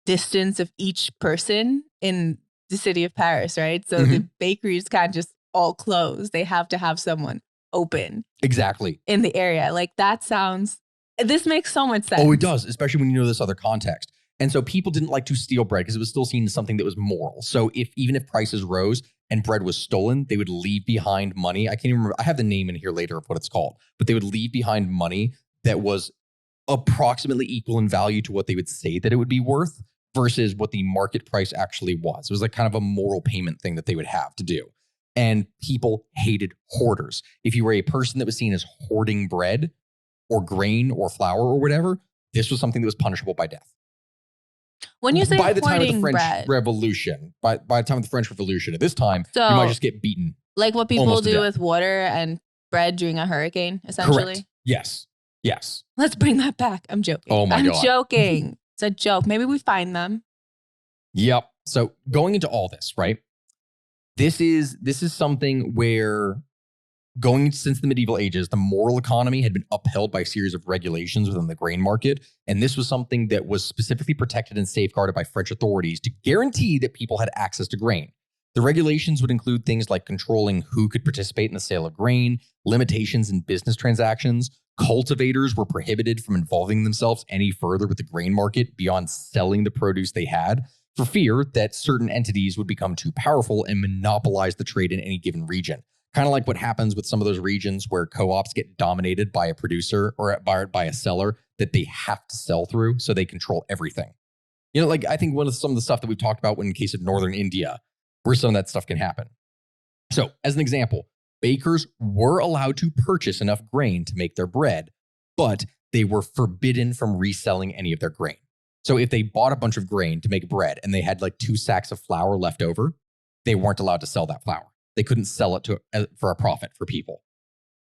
distance of each person in the city of Paris, right? So the bakeries can't just all close. They have to have someone open. Exactly. In the area. Like, this makes so much sense. Oh, it does, especially when you know this other context. And so people didn't like to steal bread because it was still seen as something that was moral. So even if prices rose and bread was stolen, they would leave behind money. I can't even remember. I have the name in here later of what it's called, but they would leave behind money that was approximately equal in value to what they would say that it would be worth versus what the market price actually was. It was like kind of a moral payment thing that they would have to do. And people hated hoarders. If you were a person that was seen as hoarding bread or grain or flour or whatever, this was something that was punishable by death. When you say by the time of the hoarding French bread, Revolution, by the time of the French Revolution, at this time, So- you might just get beaten. like what people almost to do death. with water and bread during a hurricane, essentially. Correct. Yes. Yes. Let's bring that back. I'm joking. Oh my I'm God. joking. It's a joke. Maybe we find them. Yep. So going into all this, right? This is something where going since the medieval ages, the moral economy had been upheld by a series of regulations within the grain market. And this was something that was specifically protected and safeguarded by French authorities to guarantee that people had access to grain. The regulations would include things like controlling who could participate in the sale of grain, limitations in business transactions. Cultivators were prohibited from involving themselves any further with the grain market beyond selling the produce they had, for fear that certain entities would become too powerful and monopolize the trade in any given region. Kind of like what happens with some of those regions where co-ops get dominated by a producer or by a seller that they have to sell through, so they control everything. You know, like I think some of the stuff that we've talked about in the case of northern India, where some of that stuff can happen. So as an example, bakers were allowed to purchase enough grain to make their bread, but they were forbidden from reselling any of their grain. So if they bought a bunch of grain to make bread and they had like 2 sacks of flour left over, they weren't allowed to sell that flour. They couldn't sell it for a profit for people.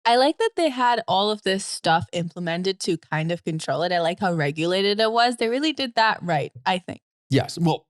I like that they had all of this stuff implemented to kind of control it. I like how regulated it was. They really did that right, I think. Yes. Well,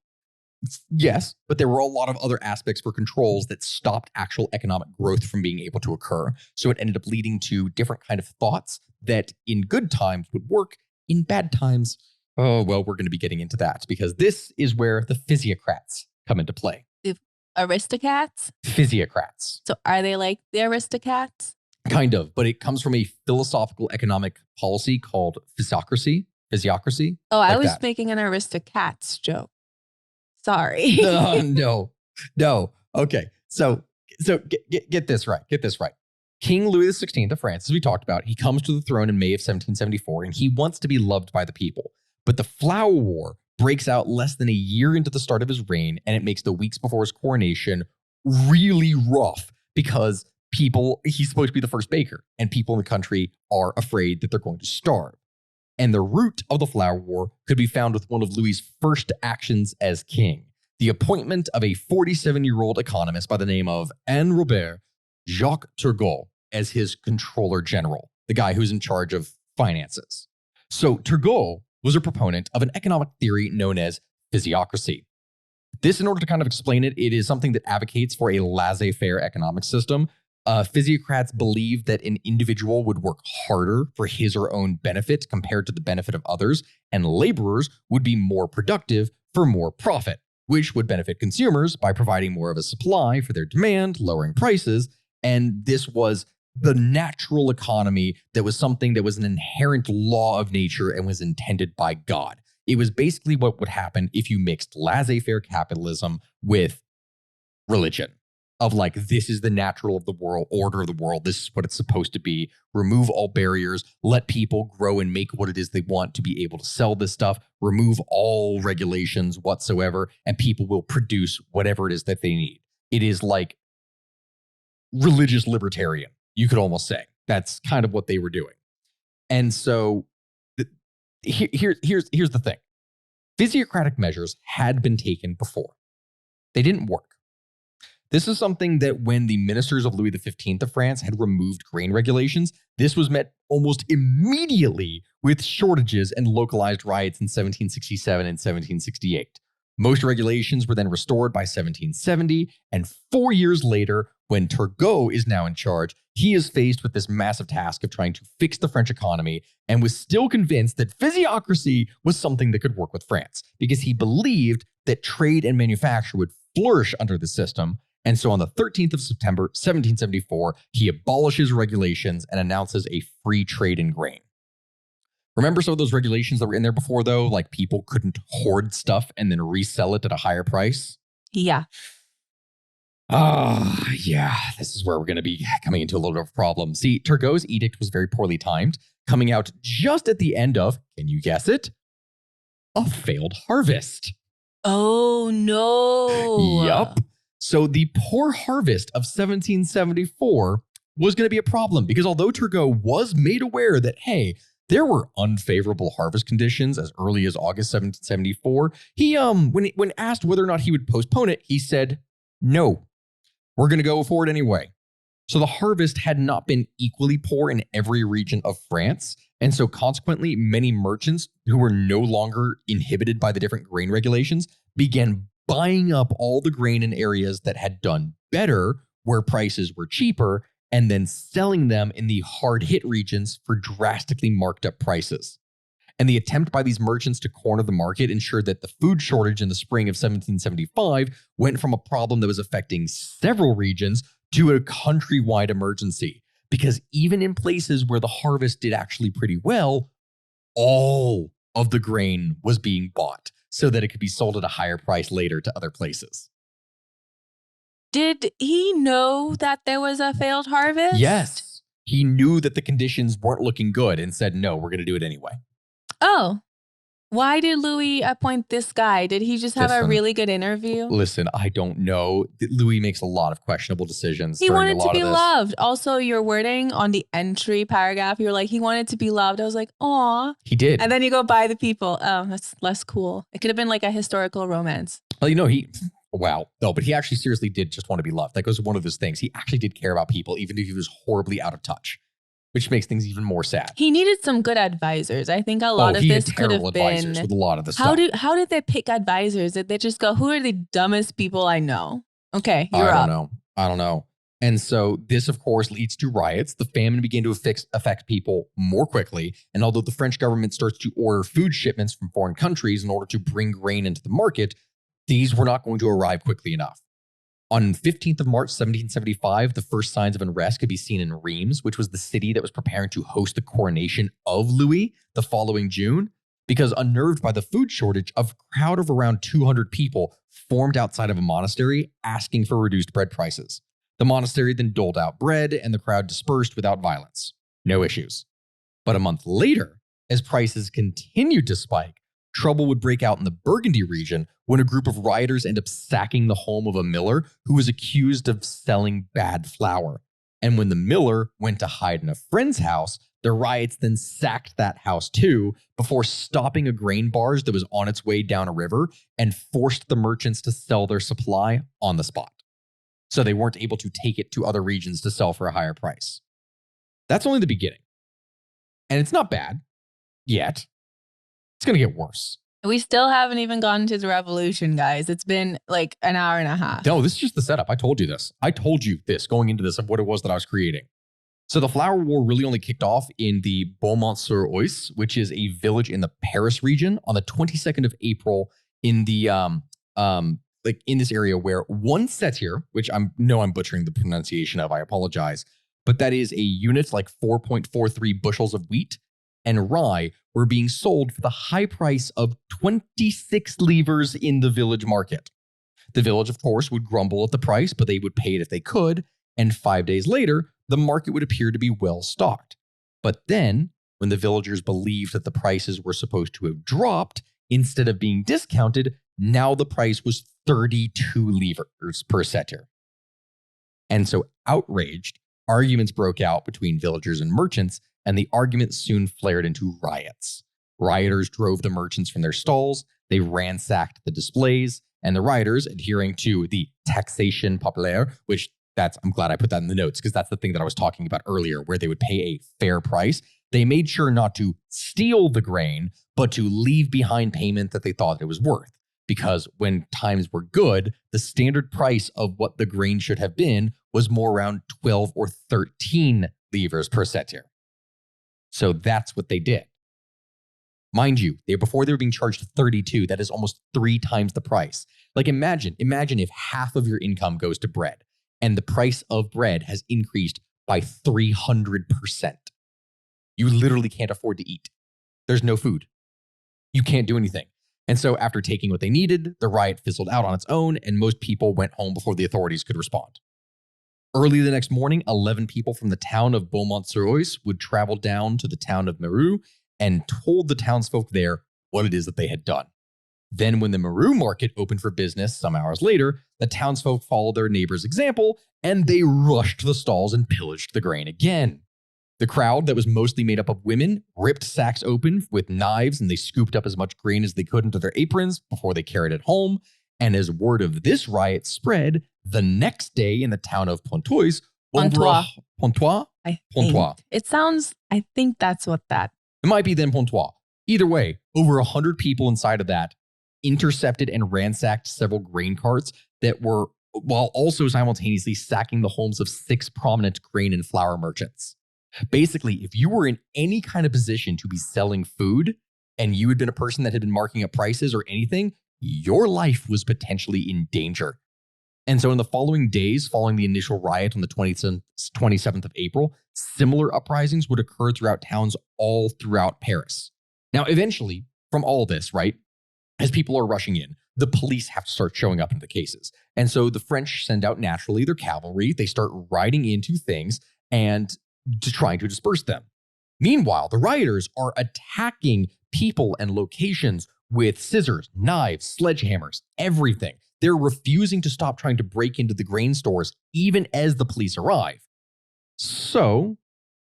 yes, but there were a lot of other aspects for controls that stopped actual economic growth from being able to occur. So it ended up leading to different kind of thoughts that in good times would work, in bad times, oh, well, we're going to be getting into that because this is where the physiocrats come into play. The aristocrats? Physiocrats. So are they like the aristocrats? Kind of, but it comes from a philosophical economic policy called physiocracy. Physiocracy. Oh, I like was that. making an aristocrats joke. Sorry. No. Okay. So get this right. Get this right. King Louis XVI of France, as we talked about, he comes to the throne in May of 1774, and he wants to be loved by the people. But the Flower War breaks out less than a year into the start of his reign, and it makes the weeks before his coronation really rough because he's supposed to be the first baker, and people in the country are afraid that they're going to starve. And the root of the Flower War could be found with one of Louis's first actions as king, the appointment of a 47-year-old economist by the name of Anne Robert Jacques Turgot as his controller general, the guy who's in charge of finances. So Turgot was a proponent of an economic theory known as physiocracy. This, in order to kind of explain it, it is something that advocates for a laissez-faire economic system. Physiocrats believe that an individual would work harder for his or own benefit compared to the benefit of others, and laborers would be more productive for more profit, which would benefit consumers by providing more of a supply for their demand, lowering prices. And this was the natural economy that was something that was an inherent law of nature and was intended by God. It was basically what would happen if you mixed laissez-faire capitalism with religion. Of like, this is the natural of the world, order of the world. This is what it's supposed to be. Remove all barriers. Let people grow and make what it is they want to be able to sell this stuff. Remove all regulations whatsoever, and people will produce whatever it is that they need. It is like religious libertarian, you could almost say. That's kind of what they were doing. And so here's the thing. Physiocratic measures had been taken before. They didn't work. This is something that when the ministers of Louis XV of France had removed grain regulations, this was met almost immediately with shortages and localized riots in 1767 and 1768. Most regulations were then restored by 1770, and 4 years later, when Turgot is now in charge, he is faced with this massive task of trying to fix the French economy and was still convinced that physiocracy was something that could work with France because he believed that trade and manufacture would flourish under the system. And so on the 13th of September, 1774, he abolishes regulations and announces a free trade in grain. Remember some of those regulations that were in there before, though? Like people couldn't hoard stuff and then resell it at a higher price? Yeah. Yeah, this is where we're going to be coming into a little bit of a problem. See, Turgot's edict was very poorly timed, coming out just at the end of, can you guess it? A failed harvest. Oh, no. Yup. So the poor harvest of 1774 was going to be a problem because although Turgot was made aware that, hey, there were unfavorable harvest conditions as early as August 1774, he when asked whether or not he would postpone it, he said, no, we're going to go forward anyway. So the harvest had not been equally poor in every region of France. And so consequently, many merchants who were no longer inhibited by the different grain regulations began buying up all the grain in areas that had done better, where prices were cheaper, and then selling them in the hard-hit regions for drastically marked up prices. And the attempt by these merchants to corner the market ensured that the food shortage in the spring of 1775 went from a problem that was affecting several regions to a countrywide emergency. Because even in places where the harvest did actually pretty well, all of the grain was being bought so that it could be sold at a higher price later to other places. Did he know that there was a failed harvest? Yes. He knew that the conditions weren't looking good and said, no, we're going to do it anyway. Oh, why did Louis appoint this guy? Did he just have a really good interview? Listen, I don't know. Louis makes a lot of questionable decisions. He wanted to be loved. Also, your wording on the entry paragraph, you're like, he wanted to be loved. I was like, aw. He did. And then you go by the people. Oh, that's less cool. It could have been like a historical romance. Well, wow. No, but he actually seriously did just want to be loved. That was one of his things. He actually did care about people, even if he was horribly out of touch, which makes things even more sad. He needed some good advisors. I think a lot of this could have been with a lot of the stuff. How did they pick advisors? Did they just go, who are the dumbest people I know? Okay, you're up. I don't know. And so this, of course, leads to riots. The famine began to affect people more quickly. And although the French government starts to order food shipments from foreign countries in order to bring grain into the market, these were not going to arrive quickly enough. On 15th of March, 1775, the first signs of unrest could be seen in Reims, which was the city that was preparing to host the coronation of Louis the following June, because unnerved by the food shortage, a crowd of around 200 people formed outside of a monastery asking for reduced bread prices. The monastery then doled out bread and the crowd dispersed without violence. No issues. But a month later, as prices continued to spike, trouble would break out in the Burgundy region when a group of rioters end up sacking the home of a miller who was accused of selling bad flour. And when the miller went to hide in a friend's house, the riots then sacked that house too, before stopping a grain barge that was on its way down a river and forced the merchants to sell their supply on the spot. So they weren't able to take it to other regions to sell for a higher price. That's only the beginning. And it's not bad yet. It's going to get worse. We still haven't even gotten to the revolution, guys. It's been like an hour and a half. No, this is just the setup. I told you this. I told you this going into this of what it was that I was creating. So the Flour War really only kicked off in the Beaumont-sur-Oise, which is a village in the Paris region, on the 22nd of April in the in this area where one setir, which I'm butchering the pronunciation of, I apologize, but that is a unit like 4.43 bushels of wheat and rye were being sold for the high price of 26 livres in the village market. The village, of course, would grumble at the price, but they would pay it if they could. And 5 days later, the market would appear to be well stocked. But then, when the villagers believed that the prices were supposed to have dropped, instead of being discounted, now the price was 32 livres per setir. And so, outraged, arguments broke out between villagers and merchants, and the argument soon flared into riots. Rioters drove the merchants from their stalls, they ransacked the displays, and the rioters, adhering to the taxation populaire, which I'm glad I put that in the notes, because that's the thing that I was talking about earlier, where they would pay a fair price. They made sure not to steal the grain, but to leave behind payment that they thought it was worth. Because when times were good, the standard price of what the grain should have been was more around 12 or 13 livres per setir. So that's what they did. Mind you, before they were being charged 32, that is almost 3 times the price. Like imagine if half of your income goes to bread and the price of bread has increased by 300%. You literally can't afford to eat. There's no food. You can't do anything. And so after taking what they needed, the riot fizzled out on its own, and most people went home before the authorities could respond. Early the next morning, 11 people from the town of Beaumont-sur-Oise would travel down to the town of Meru and told the townsfolk there what it is that they had done. Then when the Meru market opened for business some hours later, the townsfolk followed their neighbor's example, and they rushed to the stalls and pillaged the grain again. The crowd, that was mostly made up of women, ripped sacks open with knives, and they scooped up as much grain as they could into their aprons before they carried it home. And as word of this riot spread, the next day in the town of Pontoise, Pontoise. Pontoise? I Pontoise. think. It sounds, I think that's what that. It might be then Pontoise. Either way, over 100 people inside of that intercepted and ransacked several grain carts that were, while also simultaneously sacking the homes of 6 prominent grain and flour merchants. Basically, if you were in any kind of position to be selling food and you had been a person that had been marking up prices or anything, your life was potentially in danger. And so in the following days, following the initial riot on the 27th of April, similar uprisings would occur throughout towns all throughout Paris. Now, eventually, from all this, right, as people are rushing in, the police have to start showing up into the cases. And so the French send out naturally their cavalry. They start riding into things and trying to disperse them. Meanwhile, the rioters are attacking people and locations with scissors, knives, sledgehammers, everything. They're refusing to stop trying to break into the grain stores, even as the police arrive. So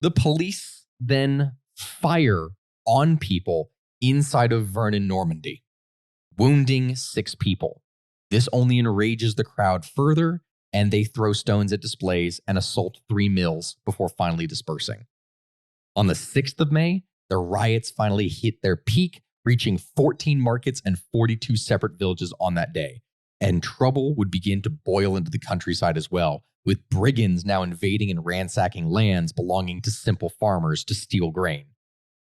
the police then fire on people inside of Vernon, Normandy, wounding 6 people. This only enrages the crowd further, and they throw stones at displays and assault 3 mills before finally dispersing. On the 6th of May, the riots finally hit their peak, reaching 14 markets and 42 separate villages on that day. And trouble would begin to boil into the countryside as well, with brigands now invading and ransacking lands belonging to simple farmers to steal grain.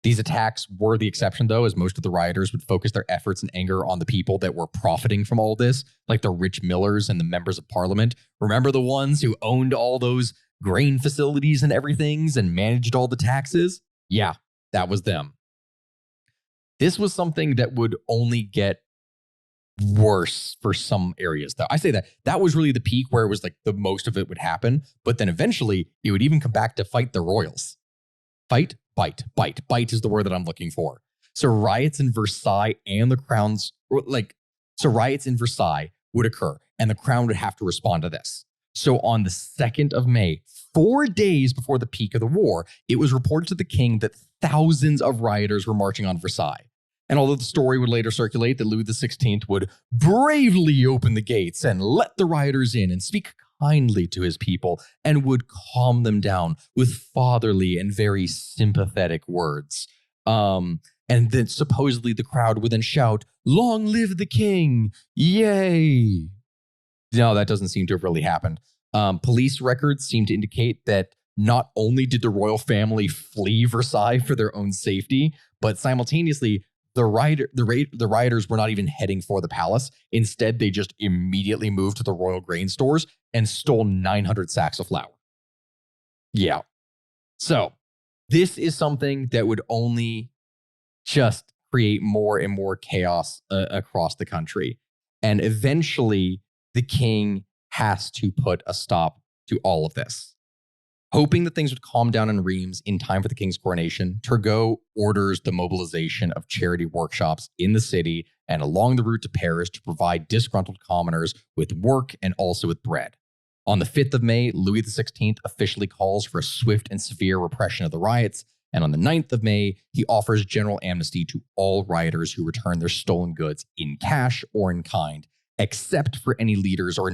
These attacks were the exception, though, as most of the rioters would focus their efforts and anger on the people that were profiting from all this, like the rich millers and the members of parliament. Remember the ones who owned all those grain facilities and everythings and managed all the taxes? Yeah, that was them. This was something that would only get worse for some areas, though. I say that was really the peak where it was like the most of it would happen, but then eventually it would even come back to fight the royals. Fight, bite. Bite is the word that I'm looking for. So riots in Versailles and the crowns, riots in Versailles would occur, and the crown would have to respond to this. So on the 2nd of May, 4 days before the peak of the war, it was reported to the king that thousands of rioters were marching on Versailles. And although the story would later circulate that Louis XVI would bravely open the gates and let the rioters in and speak kindly to his people and would calm them down with fatherly and very sympathetic words. And then supposedly the crowd would then shout, "Long live the king! Yay!" No, that doesn't seem to have really happened. Police records seem to indicate that not only did the royal family flee Versailles for their own safety, but simultaneously, the rioters were not even heading for the palace. Instead, they just immediately moved to the royal grain stores and stole 900 sacks of flour. Yeah. So this is something that would only just create more and more chaos across the country. And eventually, the king has to put a stop to all of this. Hoping that things would calm down in Reims in time for the king's coronation, Turgot orders the mobilization of charity workshops in the city and along the route to Paris to provide disgruntled commoners with work and also with bread. On the 5th of May, Louis XVI officially calls for a swift and severe repression of the riots, and on the 9th of May, he offers general amnesty to all rioters who return their stolen goods in cash or in kind, except for any leaders or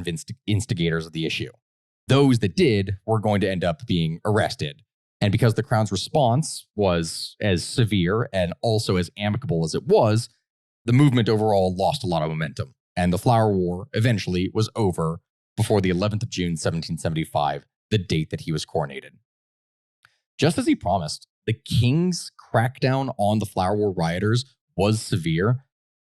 instigators of the issue. Those that did were going to end up being arrested. And because the crown's response was as severe and also as amicable as it was, the movement overall lost a lot of momentum. And the Flour War eventually was over before the 11th of June, 1775, the date that he was coronated. Just as he promised, the king's crackdown on the Flour War rioters was severe,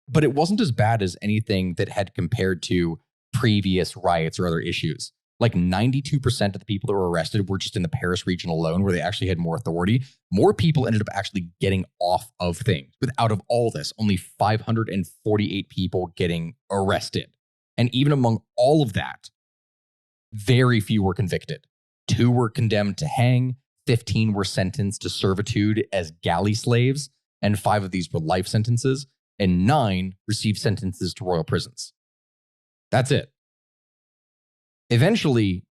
but it wasn't as bad as anything that had compared to previous riots or other issues. Like 92% of the people that were arrested were just in the Paris region alone, where they actually had more authority. More people ended up actually getting off of things. With out of all this, only 548 people getting arrested. And even among all of that, very few were convicted. 2 were condemned to hang, 15 were sentenced to servitude as galley slaves, and 5 of these were life sentences, and 9 received sentences to royal prisons. That's it. Eventually,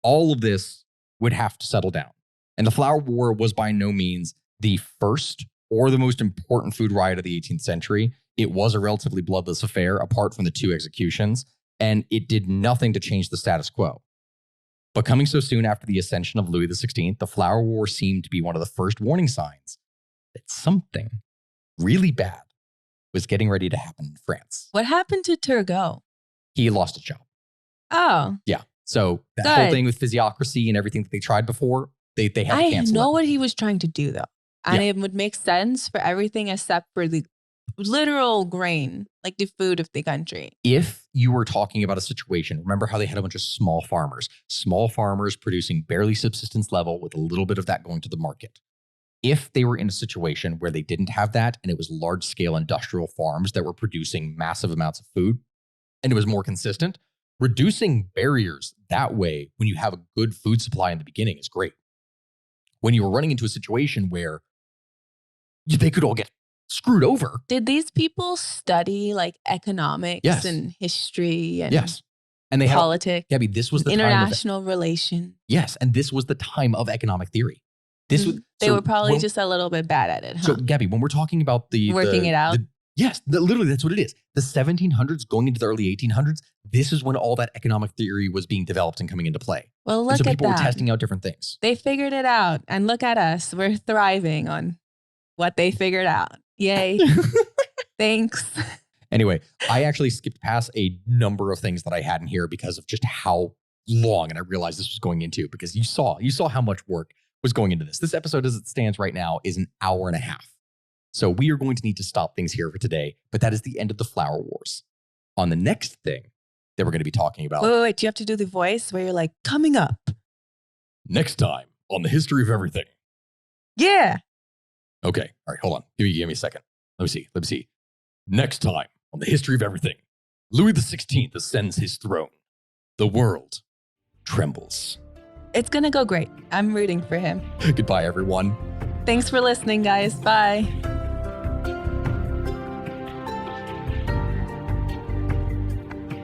all of this would have to settle down. And the Flour War was by no means the first or the most important food riot of the 18th century. It was a relatively bloodless affair, apart from the 2 executions, and it did nothing to change the status quo. But coming so soon after the ascension of Louis XVI, the Flour War seemed to be one of the first warning signs that something really bad was getting ready to happen in France. What happened to Turgot? He lost his job. Oh. Yeah. So that whole thing with physiocracy and everything that they tried before, they had to cancel I know it. what he was trying to do, though. And it would make sense for everything except for the literal grain, like the food of the country. If you were talking about a situation, remember how they had a bunch of small farmers producing barely subsistence level with a little bit of that going to the market. If they were in a situation where they didn't have that and it was large scale industrial farms that were producing massive amounts of food and it was more consistent, reducing barriers that way when you have a good food supply in the beginning is great. When you were running into a situation where they could all get screwed over. Did these people study like economics and history and and they politics? Gabby, this was the international relation. Yes, and this was the time of economic theory. This was they were probably just a little bit bad at it. Huh? So, Gabby, when we're talking about working it out, literally that's what it is. The 1700s going into the early 1800s, this is when all that economic theory was being developed and coming into play. Well, look at that. So people were testing out different things. They figured it out, and look at us. We're thriving on what they figured out. Yay. Thanks. Anyway, I actually skipped past a number of things that I had in here because of just how long, and I realized this was going into, because you saw how much work was going into this. This episode, as it stands right now, is an hour and a half. So we are going to need to stop things here for today, but that is the end of the Flour Wars. On the next thing that we're going to be talking about. Wait. Do you have to do the voice where you're like, coming up? Next time on the history of everything. Yeah. Okay. All right. Hold on. Give me a second. Let me see. Next time on the history of everything, Louis XVI ascends his throne. The world trembles. It's going to go great. I'm rooting for him. Goodbye, everyone. Thanks for listening, guys. Bye.